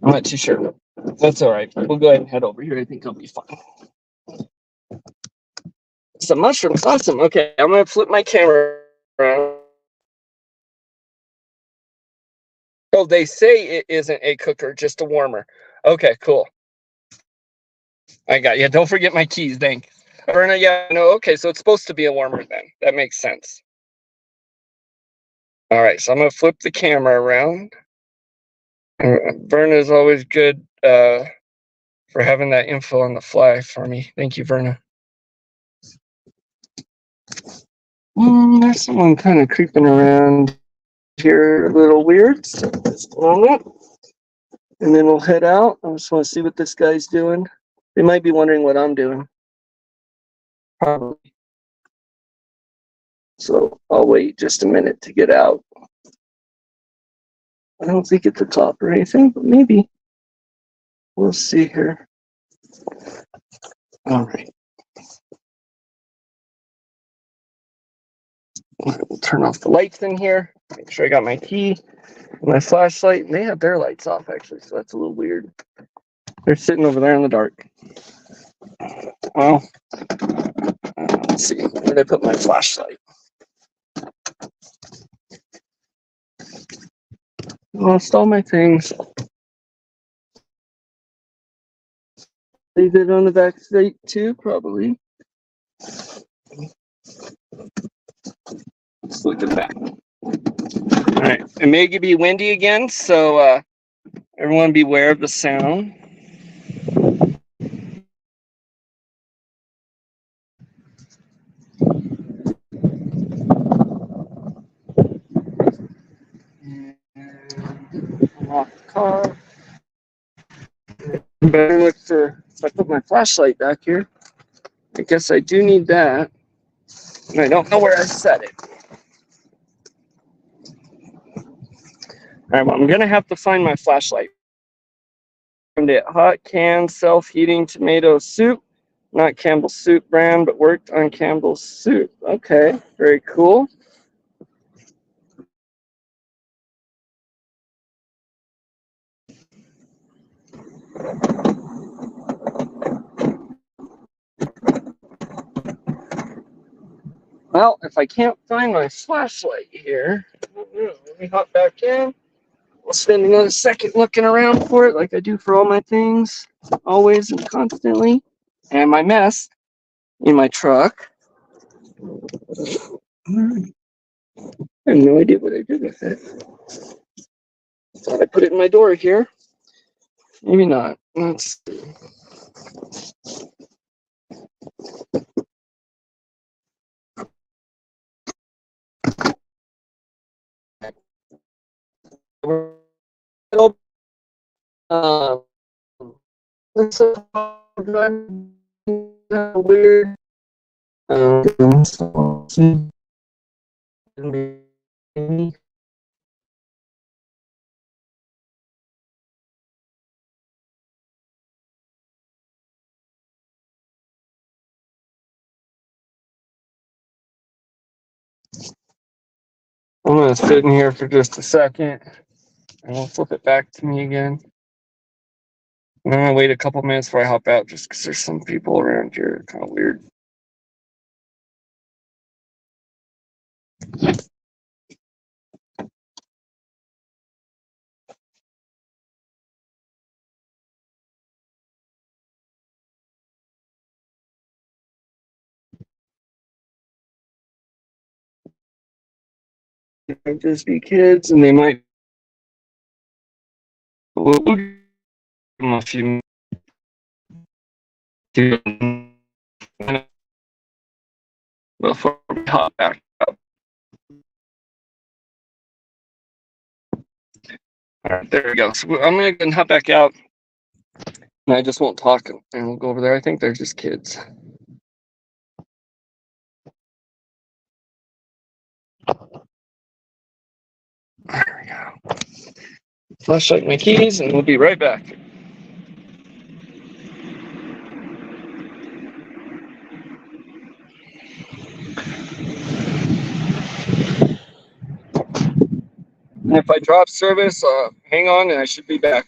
I'm not too sure. That's all right. We'll go ahead and head over here. I think I'll be fine. Some mushrooms. Awesome. Okay, I'm going to flip my camera around. Oh, they say it isn't a cooker, just a warmer. Okay, cool. I got you. Don't forget my keys. Thanks. Verna, yeah, no, okay, so it's supposed to be a warmer then. That makes sense. All right, so I'm going to flip the camera around. Verna is always good for having that info on the fly for me. Thank you, Verna. There's someone kind of creeping around here, a little weird. So just a moment. And then we'll head out. I just want to see what this guy's doing. They might be wondering what I'm doing. Probably. So I'll wait just a minute to get out. I don't think it's a top or anything, but maybe. We'll see here. All right. We'll turn off the lights in here. Make sure I got my key, my flashlight. And they have their lights off, actually, so that's a little weird. They're sitting over there in the dark. Well, let's see. Where did I put my flashlight? Lost all my things. Leave it on the back seat too, probably. Let's look at that. All right, it may be windy again, so everyone beware of the sound. Lock the car. Better look for. If I put my flashlight back here. I guess I do need that. And I don't know where I set it. All right, well, I'm going to have to find my flashlight. Found it. Hot can self-heating tomato soup. Not Campbell's Soup brand, but worked on Campbell's Soup. Okay, very cool. Well, if I can't find my flashlight here, let me hop back in. We'll spend another second looking around for it like I do for all my things, always and constantly. And my mess in my truck. I have no idea what I did with it. Thought I put it in my door here. Maybe not. Let's see. It's weird. I'm going to sit in here for just a second and we'll flip it back to me again. And I'm going to wait a couple minutes before I hop out just because there's some people around here. Kind of weird. They might just be kids and they might. We'll give them a few minutes before we hop back up. All right, there we go. So I'm going to go and hop back out. And I just won't talk and we'll go over there. I think they're just kids. There we go. Flashlight, my keys, and we'll be right back. And if I drop service, hang on and I should be back.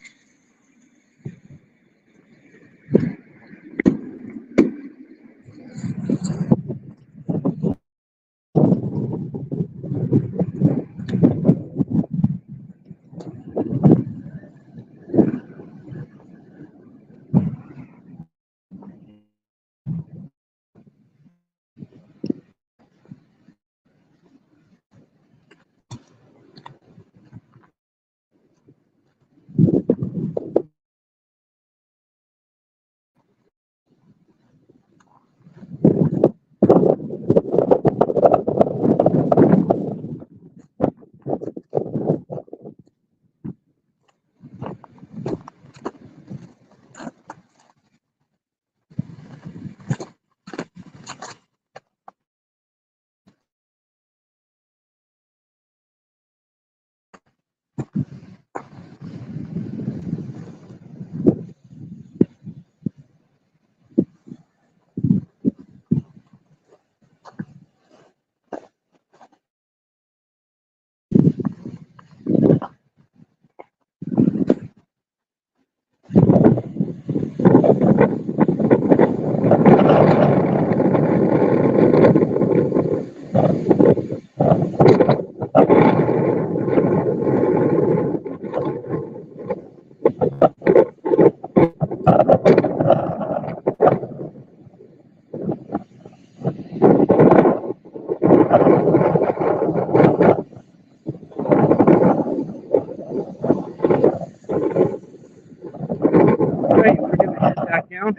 All right, we're gonna head back down.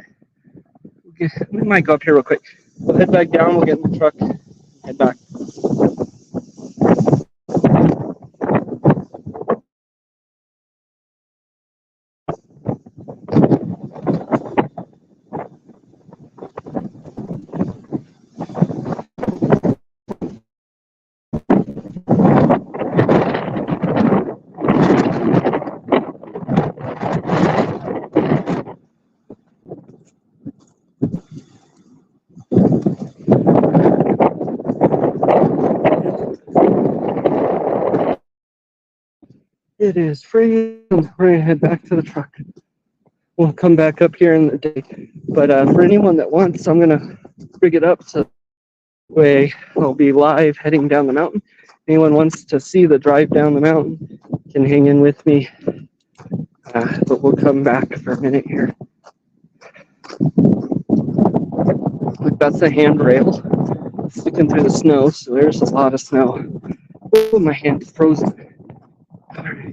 We might go up here real quick. We'll head back down. We'll get in the truck. And head back. It is freezing. We're gonna head back to the truck. We'll come back up here in the day. But for anyone that wants, I'm gonna rig it up so way I'll be live heading down the mountain. Anyone wants to see the drive down the mountain can hang in with me. But we'll come back for a minute here. Look, that's the handrail sticking through the snow. So there's a lot of snow. Oh, my hand's frozen. All right.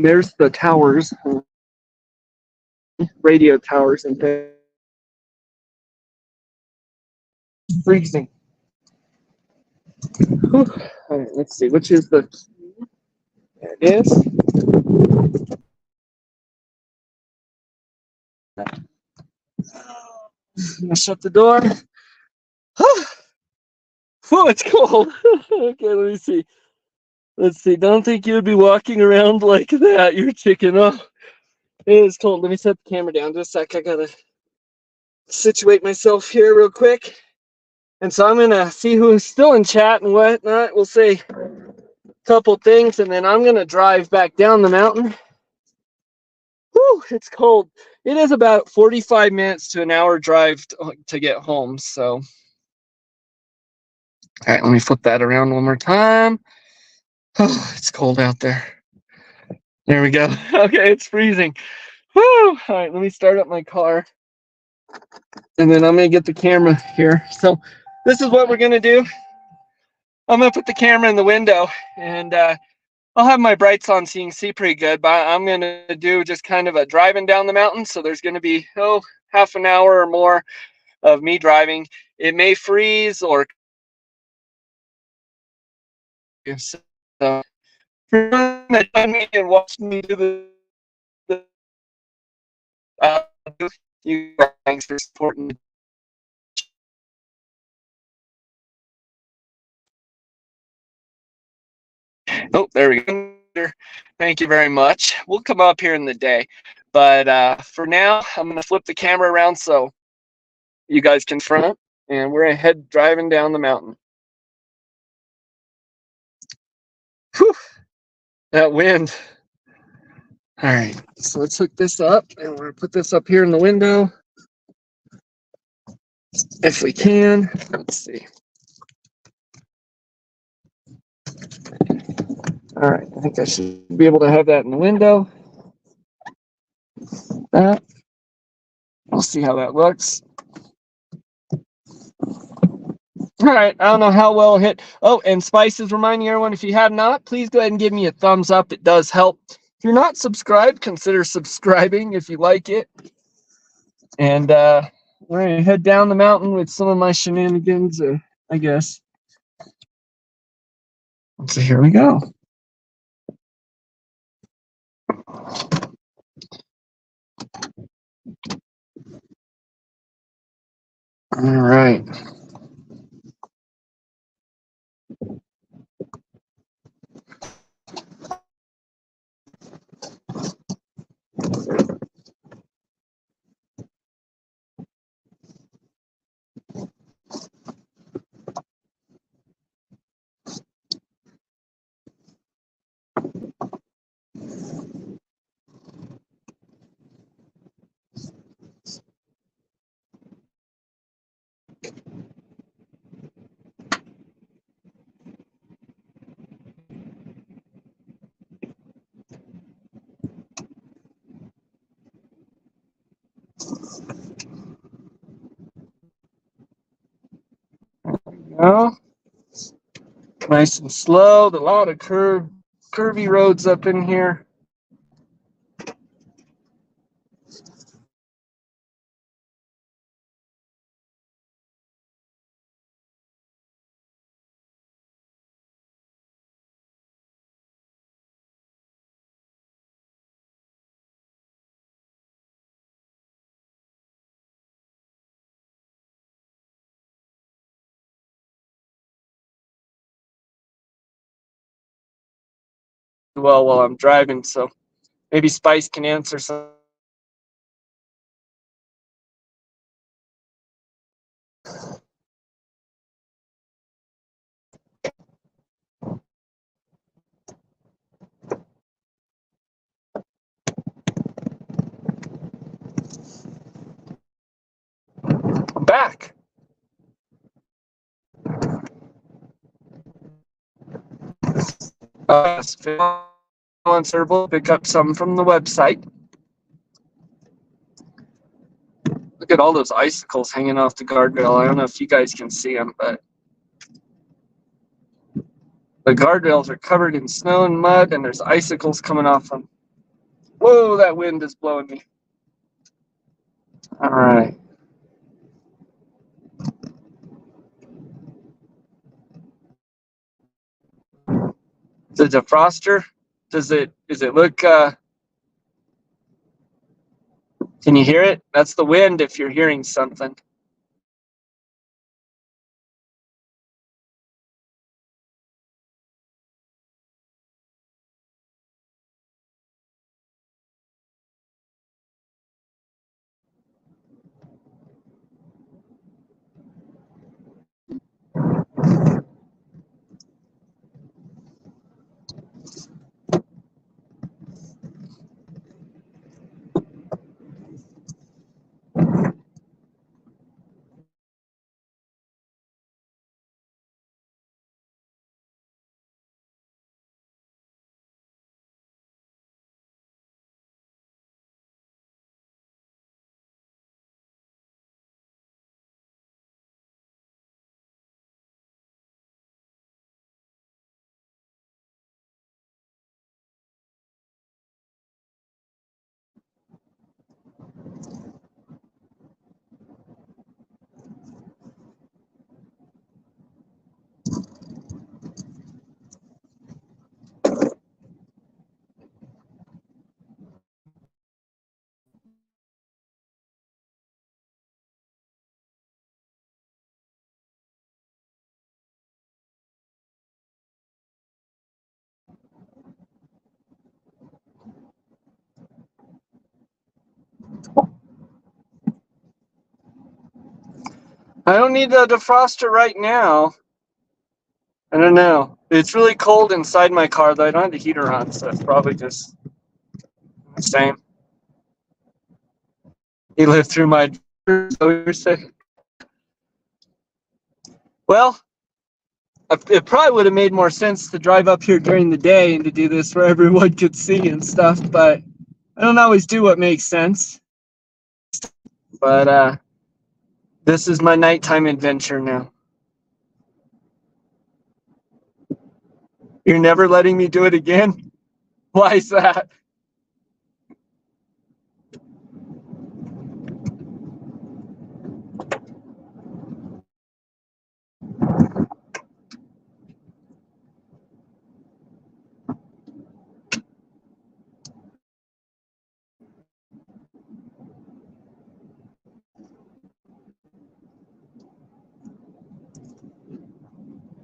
There's the towers, radio towers, and things. Freezing. Whew. All right, let's see, which is the, there it is. I'm gonna shut the door. Oh, it's cold. Okay, let me see. Let's see. Don't think you'd be walking around like that. You're chicken. Oh, it is cold. Let me set the camera down just a sec. I gotta situate myself here real quick. And so I'm gonna see who's still in chat and whatnot. We'll say a couple things, and then I'm gonna drive back down the mountain. Whew, it's cold. It is about 45 minutes to an hour drive to get home. So, all right, let me flip that around one more time. Oh, it's cold out there. There we go. Okay, it's freezing. Woo! All right, let me start up my car. And then I'm going to get the camera here. So this is what we're going to do. I'm going to put the camera in the window, and I'll have my brights on so you can see pretty good. But I'm going to do just kind of a driving down the mountain. So there's going to be, half an hour or more of me driving. It may freeze or so for that join me and watch me do uh, you thanks for supporting. Oh, there we go. Thank you very much. We'll come up here in the day. But for now, I'm going to flip the camera around so you guys can front, and we're going to head driving down the mountain. Whew, that wind. All right, so let's hook this up, and we're going to put this up here in the window. If we can, let's see. All right, I think I should be able to have that in the window. That. We'll see how that looks. All right, I don't know how well it hit. Oh, and Spice is reminding everyone, if you have not, please go ahead and give me a thumbs up. It does help. If you're not subscribed, consider subscribing if you like it. And we're going to head down the mountain with some of my shenanigans, I guess. So here we go. All right. Now, nice and slow. A lot of curvy roads up in here. well while I'm driving, so maybe Spice can answer some. I'm back. Yes, answerable. Pick up some from the website. Look at all those icicles hanging off the guardrail. I don't know if you guys can see them, but the guardrails are covered in snow and mud, and there's icicles coming off them. Whoa, that wind is blowing me. All right. The defroster, is it look, can you hear it? That's the wind if you're hearing something. I don't need the defroster right now. I don't know. It's really cold inside my car, though. I don't have the heater on, so it's probably just the same. You lived through my. So you're saying? Well, it probably would have made more sense to drive up here during the day and to do this where everyone could see and stuff, but I don't always do what makes sense. But this is my nighttime adventure now. You're never letting me do it again? Why is that?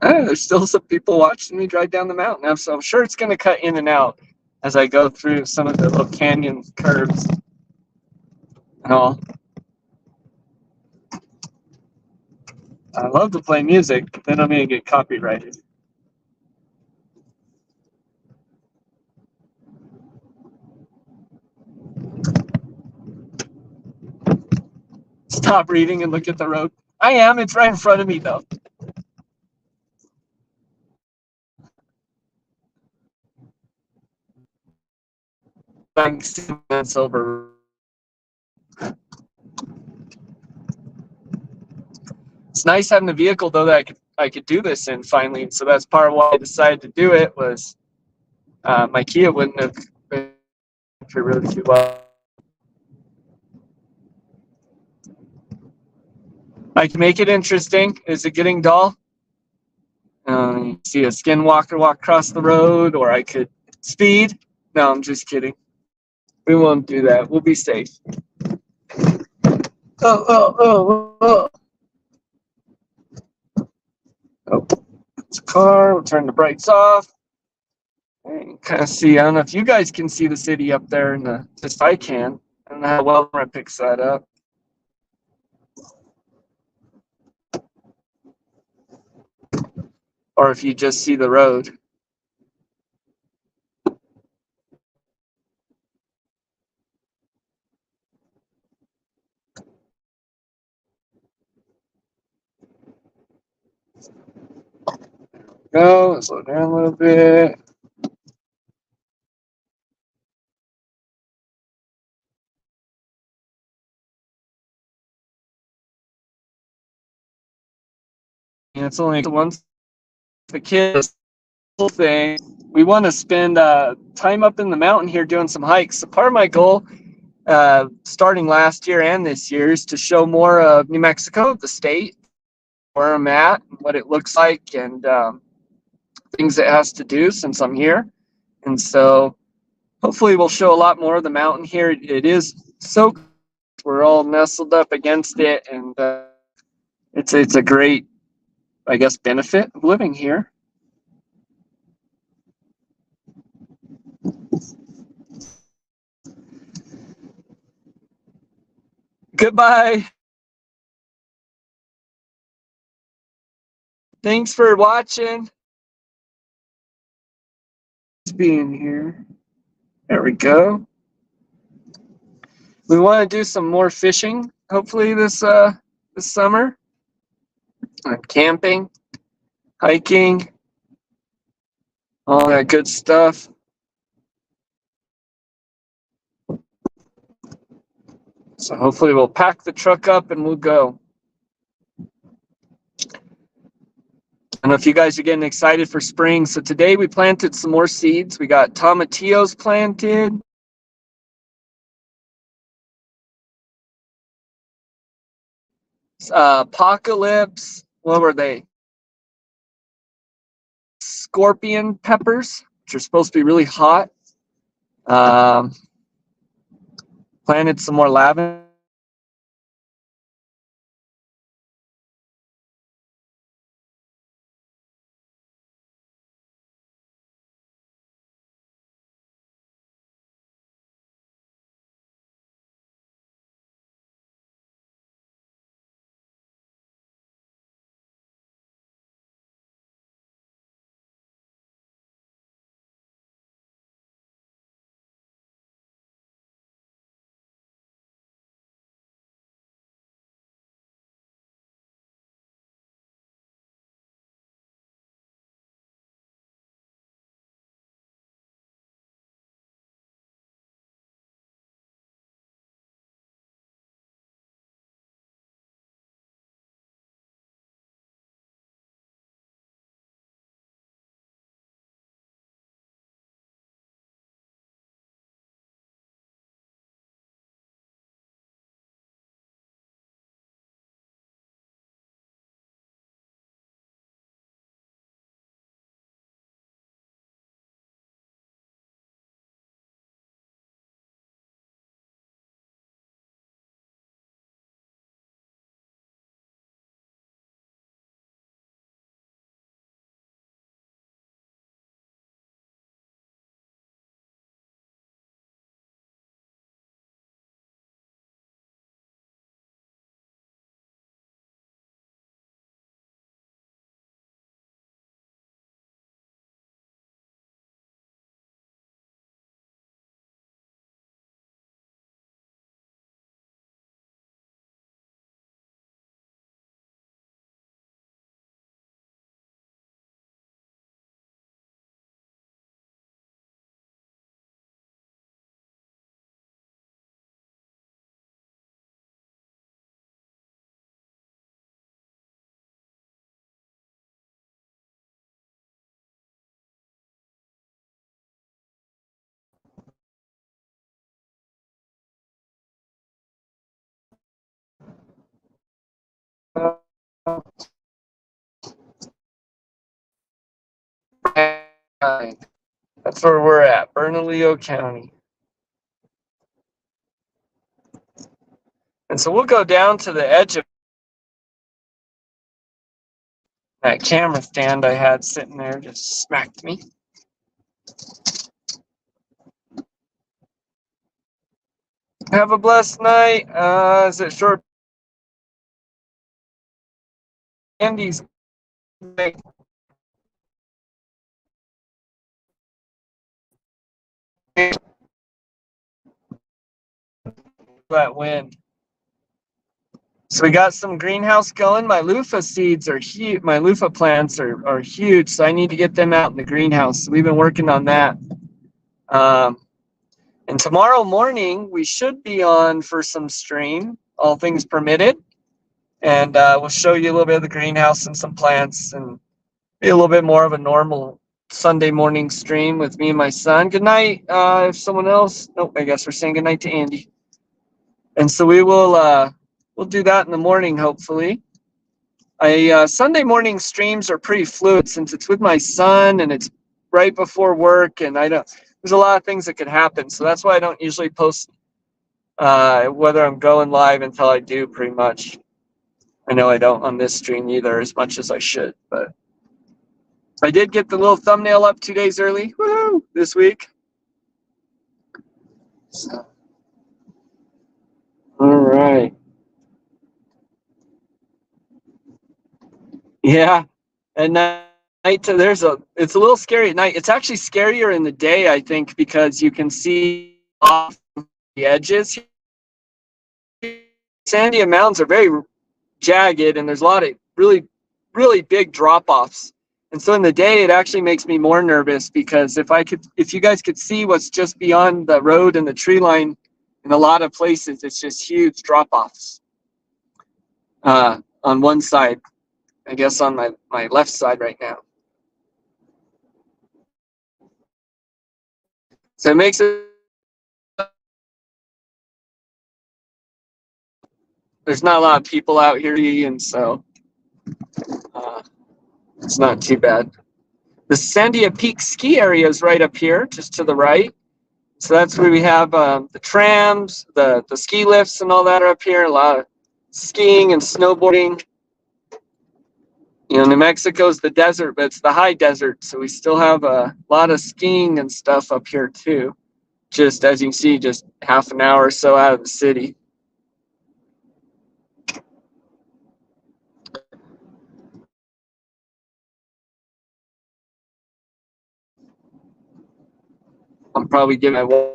There's still some people watching me drive down the mountain, so I'm sure it's going to cut in and out as I go through some of the little canyon curves and all. I love to play music, but then I'm going to get copyrighted. Stop reading and look at the road. I am. It's right in front of me, though. Thanks. That's over. It's nice having a vehicle, though, that I could do this in finally. So that's part of why I decided to do it was my Kia wouldn't have been really too well. I can make it interesting. Is it getting dull? You see a skinwalker walk across the road, or I could speed. No, I'm just kidding. We won't do that. We'll be safe. Oh. Oh, it's a car. We'll turn the brakes off. You can kind of see, I don't know if you guys can see the city up there, and just I can. I don't know how well it picks that up. Or if you just see the road. Go, slow down a little bit. And it's only once the kids thing. We want to spend time up in the mountain here doing some hikes. So part of my goal, starting last year and this year, is to show more of New Mexico, the state, where I'm at, what it looks like, and things it has to do since I'm here. And so hopefully we'll show a lot more of the mountain here. It is so we're all nestled up against it, and it's a great, I guess, benefit of living here. Goodbye. Thanks for watching. Being here. There we go. We want to do some more fishing, hopefully this summer. And camping, hiking, all that good stuff. So hopefully we'll pack the truck up and we'll go. I don't know if you guys are getting excited for spring. So today we planted some more seeds. We got tomatillos planted. Apocalypse. What were they? Scorpion peppers, which are supposed to be really hot. Planted some more lavender. That's where we're at, Bernalillo County. And so we'll go down to the edge of that camera stand I had sitting there, just smacked me. Have a blessed night. Is it short? Andy's that wind. So we got some greenhouse going. My loofah seeds are huge. My loofah plants are huge, so I need to get them out in the greenhouse. So we've been working on that. Um, and tomorrow morning we should be on for some stream, all things permitted, and we'll show you a little bit of the greenhouse and some plants, and be a little bit more of a normal Sunday morning stream with me and my son. Good night. If someone else, nope, I guess we're saying good night to Andy. And so we will we'll do that in the morning, hopefully. Sunday morning streams are pretty fluid since it's with my son and it's right before work, and I don't. There's a lot of things that could happen, so that's why I don't usually post whether I'm going live until I do. Pretty much, I know I don't on this stream either as much as I should, but I did get the little thumbnail up 2 days early. Woohoo! This week. So, all right. Yeah. At night, it's a little scary at night. It's actually scarier in the day, I think, because you can see off the edges. Sandia Mountains are very jagged, and there's a lot of really, really big drop-offs. And so in the day, it actually makes me more nervous because if you guys could see what's just beyond the road and the tree line, in a lot of places, it's just huge drop-offs. On one side, I guess on my left side right now. So it makes it, there's not a lot of people out here, and so it's not too bad. The Sandia Peak ski area is right up here, just to the right. So that's where we have the trams, the ski lifts, and all that are up here. A lot of skiing and snowboarding. You know, New Mexico's the desert, but it's the high desert, so we still have a lot of skiing and stuff up here too. Just as you can see, just half an hour or so out of the city. I'm probably giving my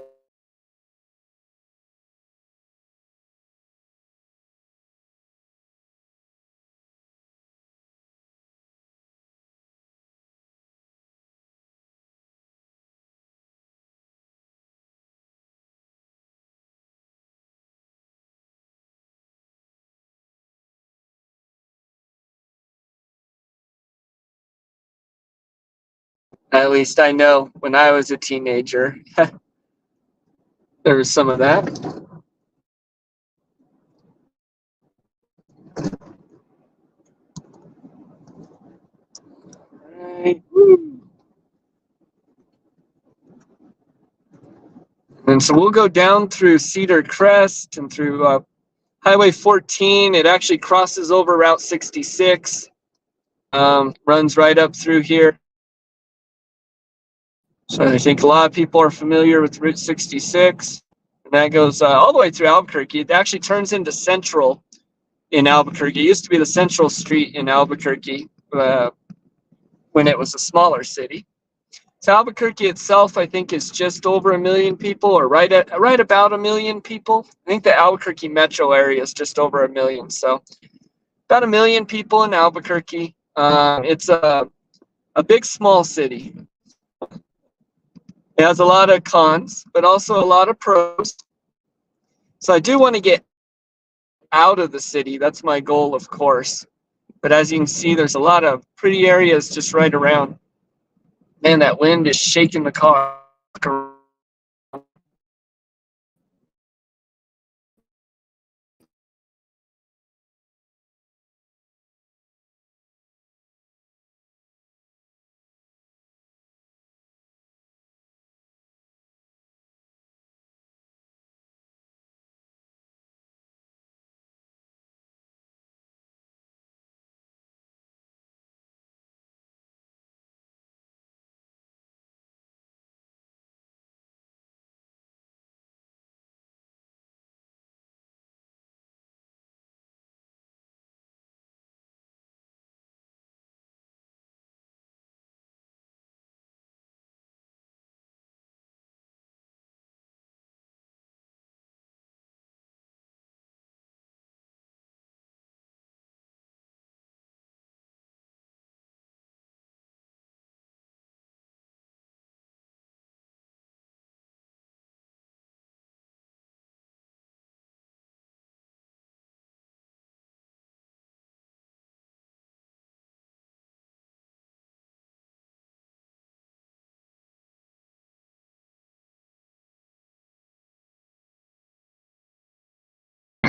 at least I know when I was a teenager, there was some of that. Right. And so we'll go down through Cedar Crest and through Highway 14. It actually crosses over Route 66, runs right up through here. So I think a lot of people are familiar with Route 66. And that goes all the way through Albuquerque. It actually turns into Central in Albuquerque. It used to be the Central Street in Albuquerque when it was a smaller city. So Albuquerque itself, I think, is just over 1 million people, or right about 1 million people. I think the Albuquerque metro area is just over 1 million. So about 1 million people in Albuquerque. It's a big, small city. It has a lot of cons, but also a lot of pros. So I do want to get out of the city. That's my goal, of course. But as you can see, there's a lot of pretty areas just right around. Man, that wind is shaking the car.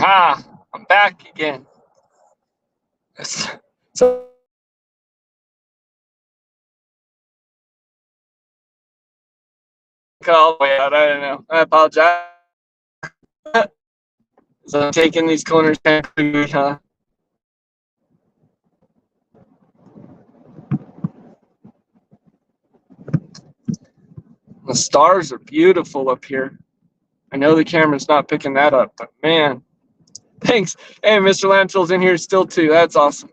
Ah, I'm back again. So all the way out. I don't know. I apologize. So I'm taking these corners kind of quickly, huh? The stars are beautiful up here. I know the camera's not picking that up, but man, thanks. Hey, Mr. Landfill's in here still too. That's awesome.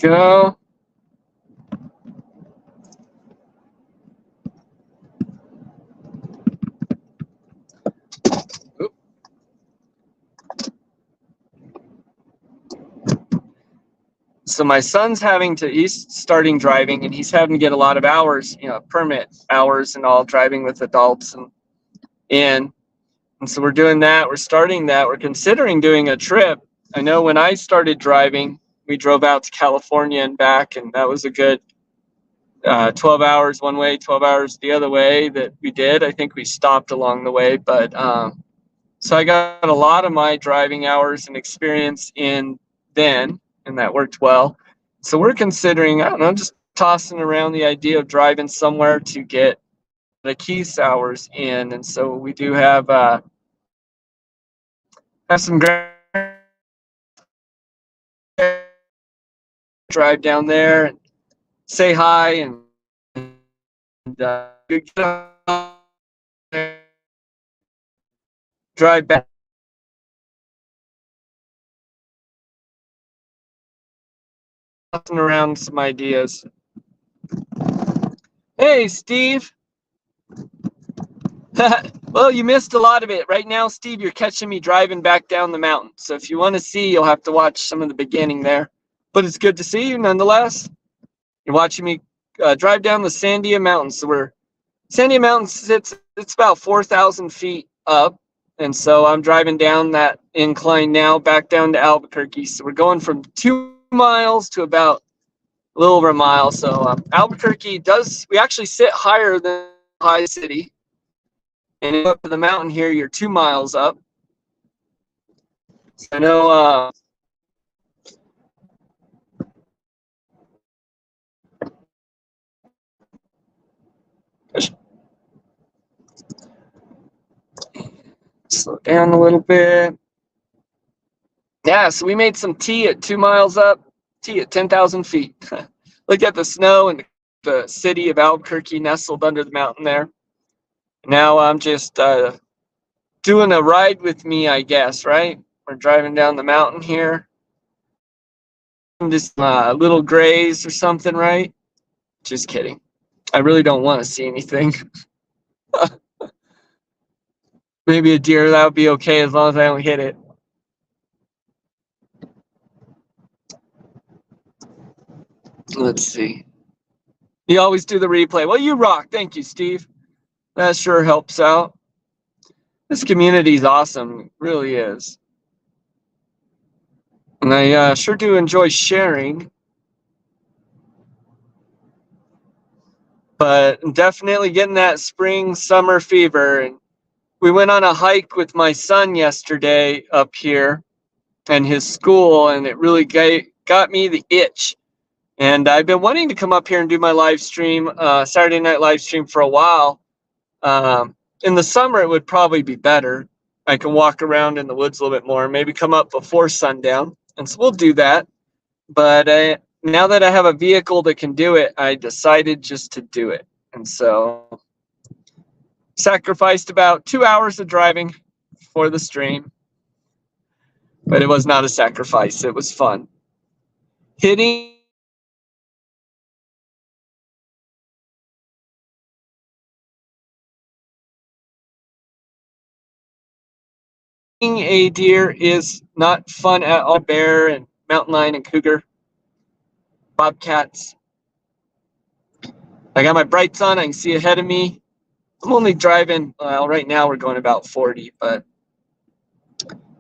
Go. Oop. So my son's he's starting driving, and he's having to get a lot of hours, permit hours and all, driving with adults and so we're doing that. We're starting that. We're considering doing a trip. I know when I started driving, we drove out to California and back, and that was a good 12 hours one way, 12 hours the other way that we did. I think we stopped along the way, but so I got a lot of my driving hours and experience in then, and that worked well. So we're considering, I don't know, just tossing around the idea of driving somewhere to get the Keys hours in. And so we do have some drive down there and say hi and drive back around some ideas. Hey, Steve. Well, you missed a lot of it. Right now, Steve, you're catching me driving back down the mountain. So if you want to see, you'll have to watch some of the beginning there. But it's good to see you nonetheless. You're watching me drive down the Sandia Mountains. So Sandia Mountains, it's about 4,000 feet up. And so I'm driving down that incline now back down to Albuquerque. So we're going from 2 miles to about a little over a mile. So Albuquerque we actually sit higher than High City. And up to the mountain here, you're 2 miles up. So I know slow down a little bit. Yeah, so we made some tea at 2 miles up, tea at 10,000 feet. Look at the snow and the city of Albuquerque nestled under the mountain there. Now I'm just doing a ride with me, I guess, right? We're driving down the mountain here. Just little grays or something, right? Just kidding. I really don't want to see anything. Maybe a deer, that would be okay as long as I don't hit it. Let's see. You always do the replay. Well, you rock. Thank you, Steve. That sure helps out. This community is awesome. It really is. And I sure do enjoy sharing. But definitely getting that spring, summer fever. And we went on a hike with my son yesterday up here and his school, and it really got me the itch. And I've been wanting to come up here and do my live stream, Saturday night live stream for a while. In the summer, it would probably be better. I can walk around in the woods a little bit more, maybe come up before sundown. And so we'll do that. But now that I have a vehicle that can do it, I decided just to do it. And so sacrificed about 2 hours of driving for the stream. But it was not a sacrifice. It was fun. Hitting a deer is not fun at all. Bear and mountain lion and cougar, bobcats. I got my brights on. I can see ahead of me. I'm only driving, well, right now we're going about 40, but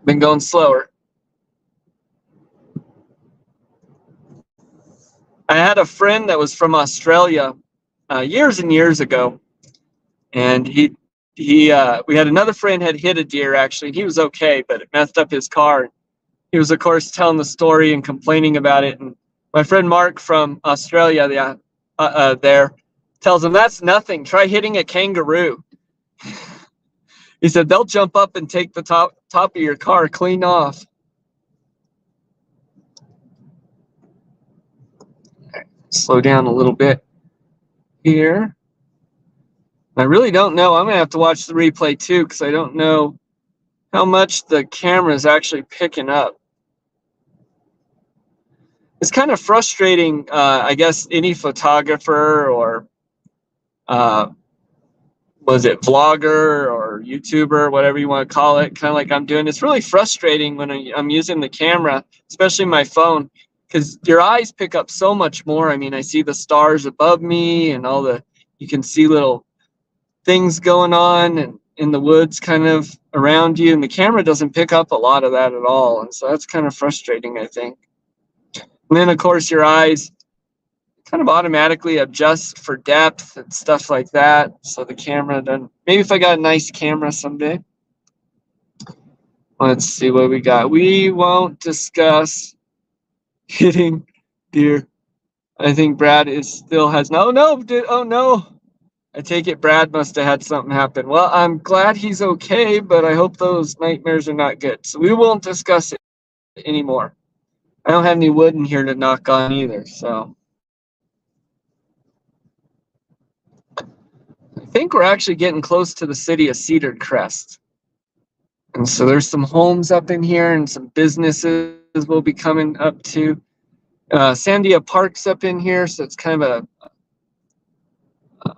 been going slower. I had a friend that was from Australia years and years ago, and he we had another friend had hit a deer actually, and he was okay, but it messed up his car. He was, of course, telling the story and complaining about it. And my friend Mark from Australia, there, tells him that's nothing. Try hitting a kangaroo. He said they'll jump up and take the top of your car clean off. Slow down a little bit here. I really don't know. I'm gonna have to watch the replay too, because I don't know how much the camera is actually picking up. It's kind of frustrating, I guess, any photographer or was it vlogger or YouTuber, whatever you want to call it, kind of like I'm doing. It's really frustrating when I'm using the camera, especially my phone, because your eyes pick up so much more. I mean, I see the stars above me and you can see little things going on and in the woods kind of around you, and the camera doesn't pick up a lot of that at all. And so that's kind of frustrating, I think. And then, of course, your eyes kind of automatically adjust for depth and stuff like that. So the camera doesn't. Maybe if I got a nice camera someday. Let's see what we got. We won't discuss hitting deer. I think Brad still has no. Oh no. I take it Brad must have had something happen. Well, I'm glad he's okay, but I hope those nightmares are not good. So we won't discuss it anymore. I don't have any wood in here to knock on either, so. I think we're actually getting close to the city of Cedar Crest. And so there's some homes up in here and some businesses we'll be coming up to. Sandia Park's up in here, so it's kind of a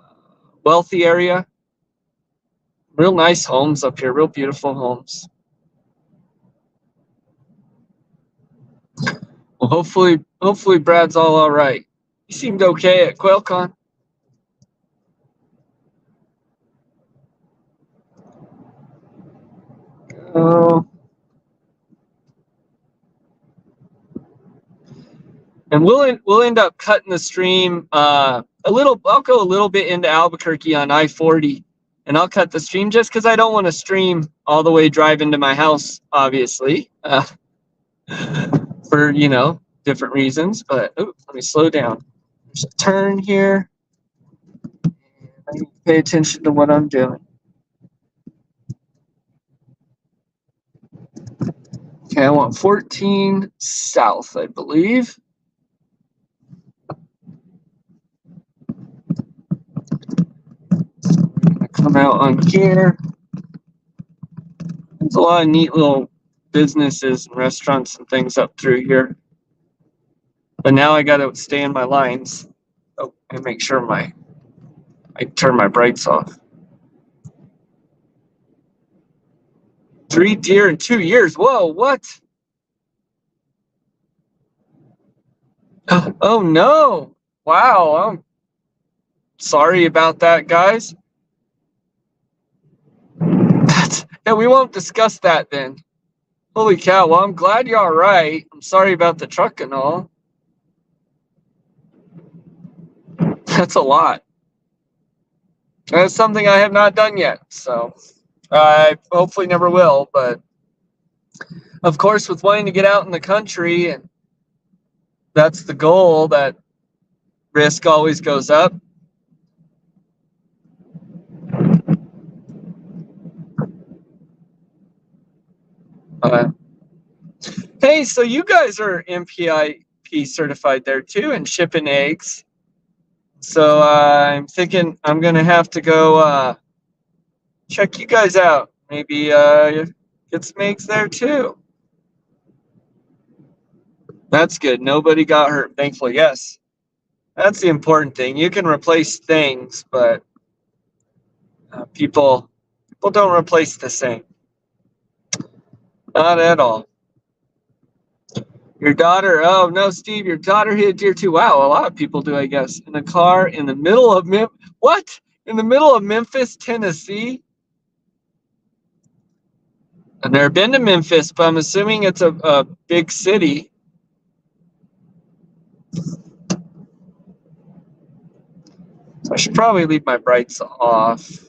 wealthy area. Real nice homes up here, real beautiful homes. Well, hopefully Brad's all right. He seemed okay at QuailCon. And we'll end up cutting the stream a little. I'll go a little bit into Albuquerque on I-40, and I'll cut the stream just because I don't want to stream all the way driving to my house, obviously, for different reasons. But let me slow down. There's a turn here. I need to pay attention to what I'm doing. Okay, I want 14 south, I believe. Come out on here. There's a lot of neat little businesses and restaurants and things up through here. But now I got to stay in my lines. Oh, and make sure I turn my brights off. 3 deer in 2 years. Whoa, what? Oh no. Wow, I'm sorry about that, guys. Yeah, we won't discuss that then. Holy cow, well, I'm glad you're all right. I'm sorry about the truck and all. That's a lot. That's something I have not done yet, so I hopefully never will. But of course, with wanting to get out in the country, and that's the goal, that risk always goes up. Hey, so you guys are MPIP certified there too, and shipping eggs. So I'm thinking I'm gonna have to go check you guys out. Maybe get some eggs there too. That's good. Nobody got hurt, thankfully. Yes, that's the important thing. You can replace things, but people don't replace the same. Not at all. Your daughter, oh no, Steve, your daughter hit a deer too. Wow, a lot of people do, I guess. In a car in the middle of what? In the middle of Memphis, Tennessee? I've never been to Memphis, but I'm assuming it's a big city. I should probably leave my brights off.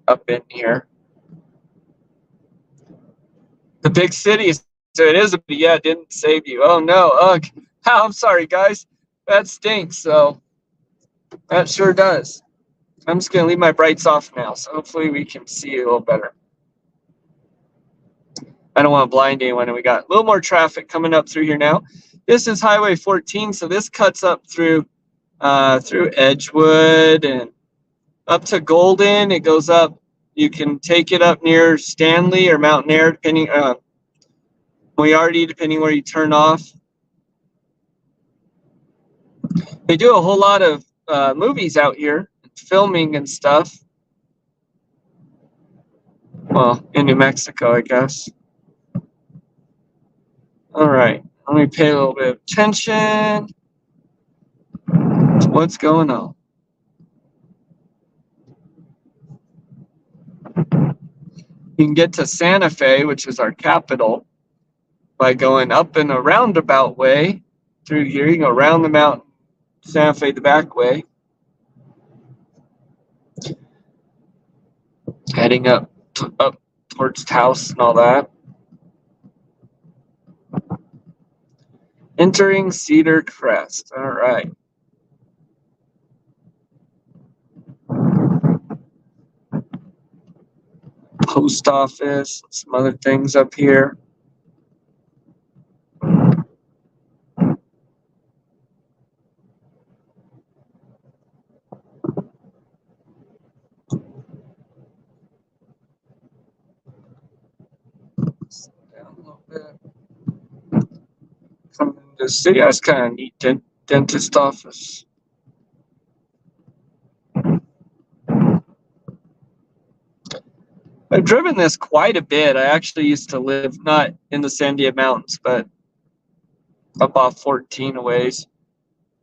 up in here. The big cities. So it is, yeah, it didn't save you. Oh no, ugh. I'm sorry, guys. That stinks. So that sure does. I'm just gonna leave my brights off now, so hopefully we can see a little better. I don't want to blind anyone, and we got a little more traffic coming up through here now. This is Highway 14, so this cuts up through Edgewood and up to Golden. It goes up. You can take it up near Stanley or Mountain Air, depending Moriarty, depending where you turn off. They do a whole lot of movies out here, filming and stuff. Well, in New Mexico, I guess. All right, let me pay a little bit of attention to what's going on. You can get to Santa Fe, which is our capital, by going up in a roundabout way through here. You can go around the mountain, Santa Fe the back way. Heading up towards Taos and all that. Entering Cedar Crest. All right. Post office, some other things up here. Slow down a little bit. Coming into the city, that's kind of neat. Dentist office. I've driven this quite a bit. I actually used to live not in the Sandia Mountains, but up off 14 a ways,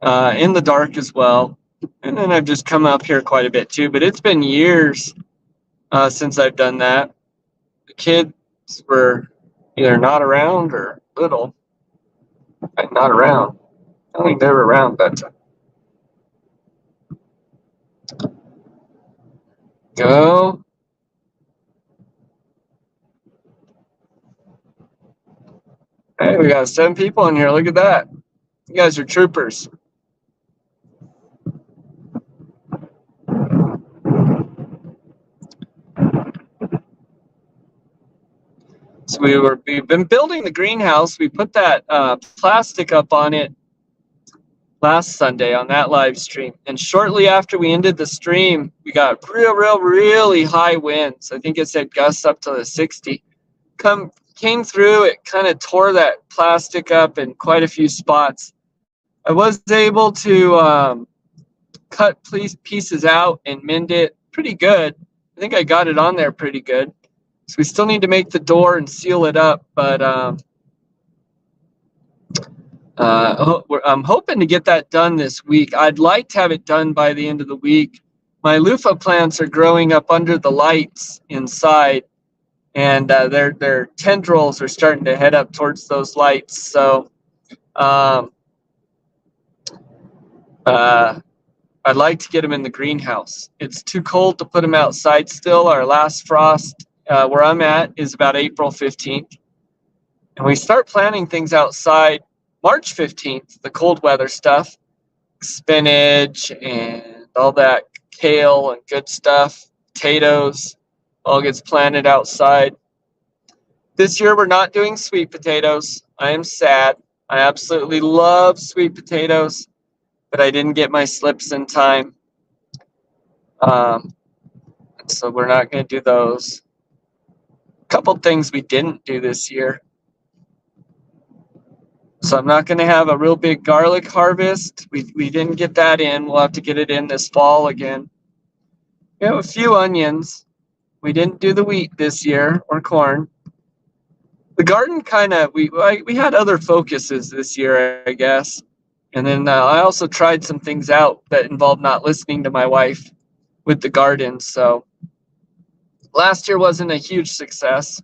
in the dark as well. And then I've just come up here quite a bit too. But it's been years since I've done that. The kids were either not around or little. Not around. I don't think they were around that time. Go. Hey, we got 7 people in here. Look at that. You guys are troopers. So we've been building the greenhouse. We put that plastic up on it last Sunday on that live stream. And shortly after we ended the stream, we got really high winds. I think it said gusts up to the 60. Came through, it kind of tore that plastic up in quite a few spots. I was able to cut pieces out and mend it pretty good. I think I got it on there pretty good. So we still need to make the door and seal it up, but I'm hoping to get that done this week. I'd like to have it done by the end of the week. My loofah plants are growing up under the lights inside, and their tendrils are starting to head up towards those lights. So I'd like to get them in the greenhouse. It's too cold to put them outside still. Our last frost where I'm at is about April 15th. And we start planting things outside March 15th, the cold weather stuff, spinach and all that kale and good stuff, potatoes, all gets planted outside. This year we're not doing sweet potatoes. I am sad. I absolutely love sweet potatoes, but I didn't get my slips in time. So we're not going to do those. A couple things we didn't do this year. So I'm not going to have a real big garlic harvest. We didn't get that in. We'll have to get it in this fall again. We have a few onions. We didn't do the wheat this year or corn. The garden kind of, we had other focuses this year, I guess. And then I also tried some things out that involved not listening to my wife with the garden. So last year wasn't a huge success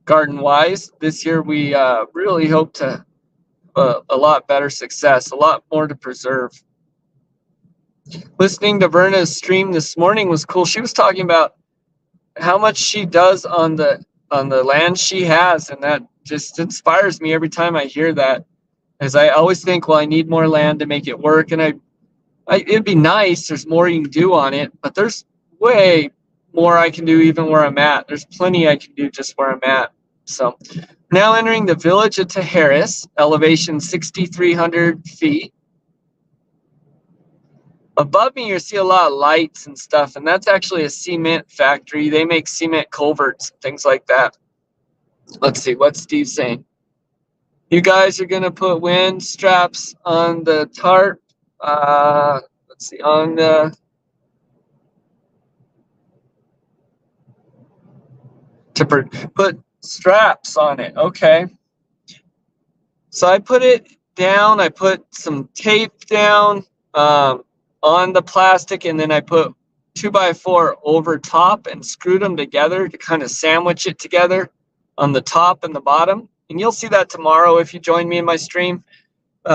garden-wise. This year we really hope to a lot better success, a lot more to preserve. Listening to Verna's stream this morning was cool. She was talking about how much she does on the land she has, and that just inspires me every time I hear that. As I always think, well, I need more land to make it work, and it'd be nice. There's more you can do on it, but there's way more I can do even where I'm at. There's plenty I can do just where I'm at. So now entering the village of Tejeris, elevation 6,300 feet. Above me, you see a lot of lights and stuff, and that's actually a cement factory. They make cement culverts and things like that. Let's see, what's Steve saying? You guys are going to put wind straps on the tarp. Let's see, on the... To put straps on it. Okay. So I put it down. I put some tape down on the plastic, and then I put 2x4 over top and screwed them together to kind of sandwich it together on the top and the bottom. And you'll see that tomorrow if you join me in my stream.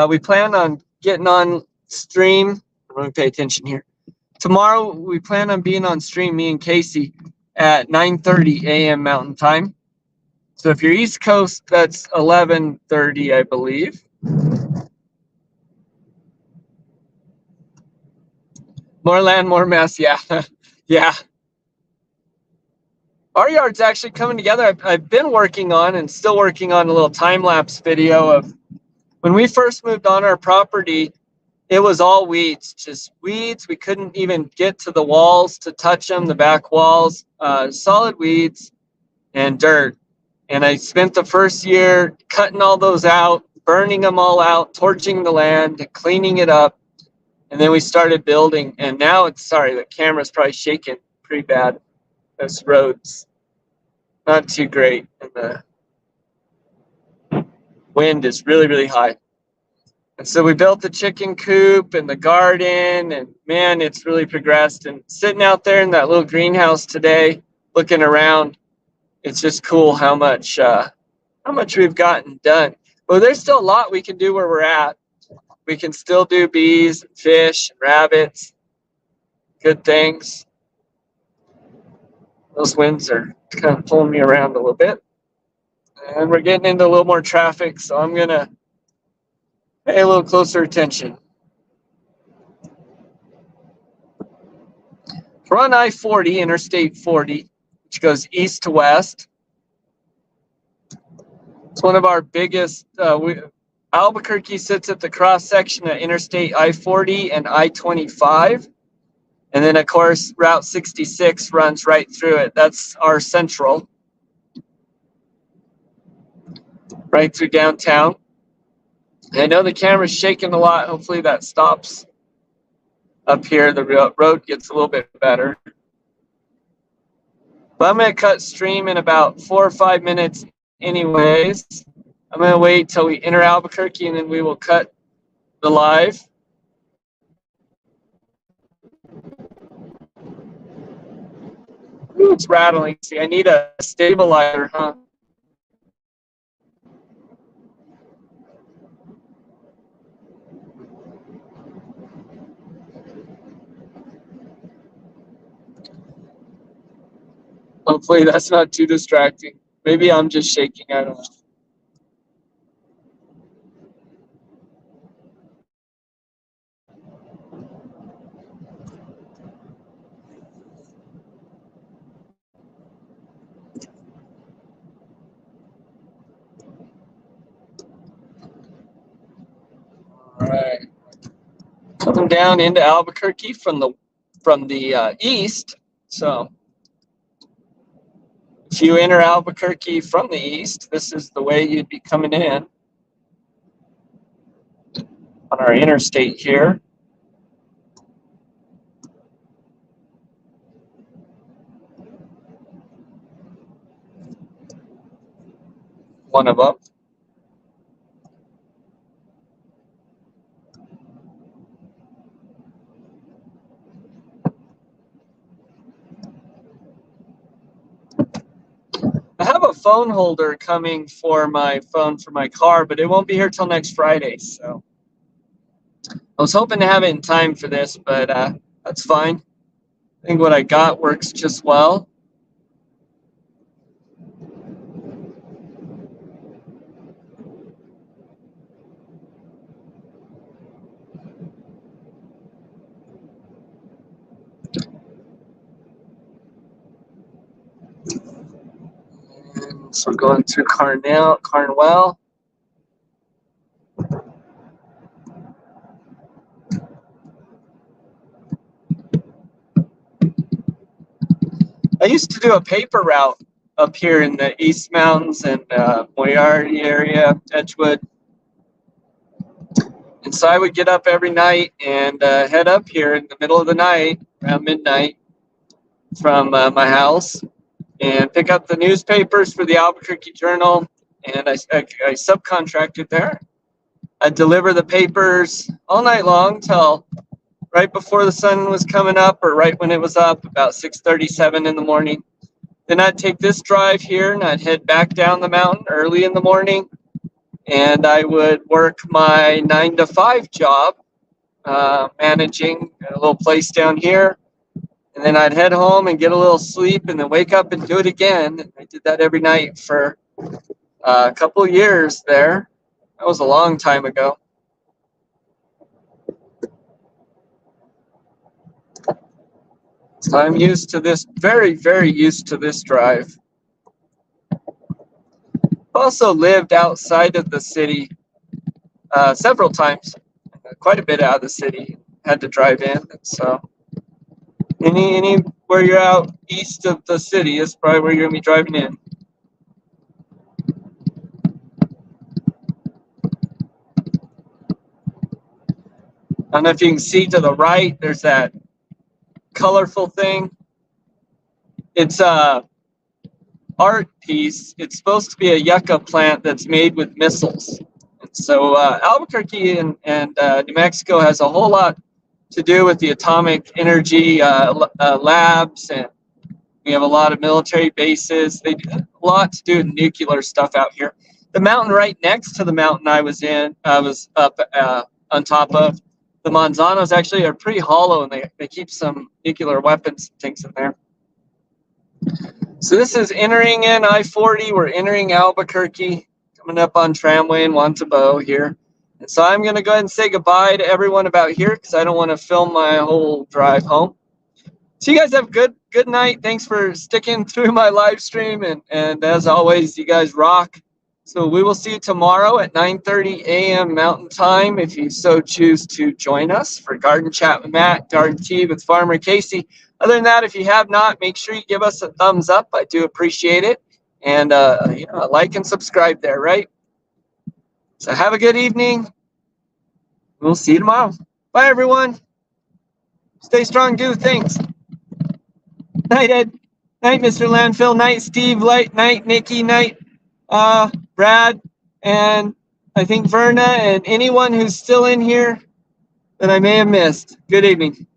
We plan on getting on stream. I'm going to pay attention here. Tomorrow we plan on being on stream, me and Casey, at 9:30 a.m. Mountain Time. So if you're East Coast, that's 11:30, I believe. More land, more mess. Yeah, yeah. Our yard's actually coming together. I've been working on and still working on a little time-lapse video of when we first moved on our property. It was all weeds, just weeds. We couldn't even get to the walls to touch them, the back walls, solid weeds and dirt. And I spent the first year cutting all those out, burning them all out, torching the land, cleaning it up. And then we started building. And now it's, sorry, the camera's probably shaking pretty bad. This road's not too great. And the wind is really, really high. And so we built the chicken coop and the garden, and man, it's really progressed. And sitting out there in that little greenhouse today, looking around, it's just cool how much we've gotten done. Well, there's still a lot we can do where we're at. We can still do bees, and fish, and rabbits, good things. Those winds are kind of pulling me around a little bit. And we're getting into a little more traffic, so I'm going to pay a little closer attention. We're on I-40, Interstate 40, which goes east to west. It's one of our biggest. Albuquerque sits at the cross section of Interstate I-40 and I-25. And then, of course, Route 66 runs right through it. That's our central, right through downtown. I know the camera's shaking a lot. Hopefully that stops up here. The road gets a little bit better. But I'm going to cut stream in about 4 or 5 minutes anyways. I'm going to wait till we enter Albuquerque, and then we will cut the live. Ooh, it's rattling. See, I need a stabilizer, huh? Hopefully that's not too distracting. Maybe I'm just shaking, I don't know. All right. Coming down into Albuquerque from the east. So if you enter Albuquerque from the east, this is the way you'd be coming in on our interstate here. One of them. I have a phone holder coming for my phone for my car, but it won't be here till next Friday. So I was hoping to have it in time for this, but that's fine. I think what I got works just well. So we're going through Carnwell. I used to do a paper route up here in the East Mountains and Moriarty area, Edgewood. And so I would get up every night and head up here in the middle of the night, around midnight, from my house and pick up the newspapers for the Albuquerque Journal. And I subcontracted there. I'd deliver the papers all night long till right before the sun was coming up, or right when it was up, about 6:37 in the morning. Then I'd take this drive here and I'd head back down the mountain early in the morning, and I would work my 9 to 5 job, managing a little place down here. And then I'd head home and get a little sleep and then wake up and do it again. And I did that every night for a couple of years there. That was a long time ago. So I'm used to this, very, very used to this drive. Also lived outside of the city several times, quite a bit out of the city. Had to drive in, so anywhere you're out east of the city is probably where you're gonna be driving in. I don't know if you can see to the right, there's that colorful thing. It's a art piece. It's supposed to be a yucca plant that's made with missiles. And so Albuquerque and New Mexico has a whole lot to do with the atomic energy labs, and we have a lot of military bases. They do a lot to do with nuclear stuff out here. The mountain right next to the mountain I was up on top of, the Manzanos actually are pretty hollow, and they keep some nuclear weapons and things in there. So this is entering in I-40. We're entering Albuquerque, coming up on Tramway and Wantabo here. And so I'm going to go ahead and say goodbye to everyone about here because I don't want to film my whole drive home. So you guys have a good night. Thanks for sticking through my live stream. And as always, you guys rock. So we will see you tomorrow at 9:30 a.m. Mountain Time if you so choose to join us for Garden Chat with Matt, Garden Tea with Farmer Casey. Other than that, if you have not, make sure you give us a thumbs up. I do appreciate it. And like and subscribe there, right? So have a good evening. We'll see you tomorrow. Bye, everyone. Stay strong. Do things. Night, Ed. Night, Mr. Landfill. Night, Steve. Night, Nikki. Night, Brad. And I think Verna and anyone who's still in here that I may have missed. Good evening.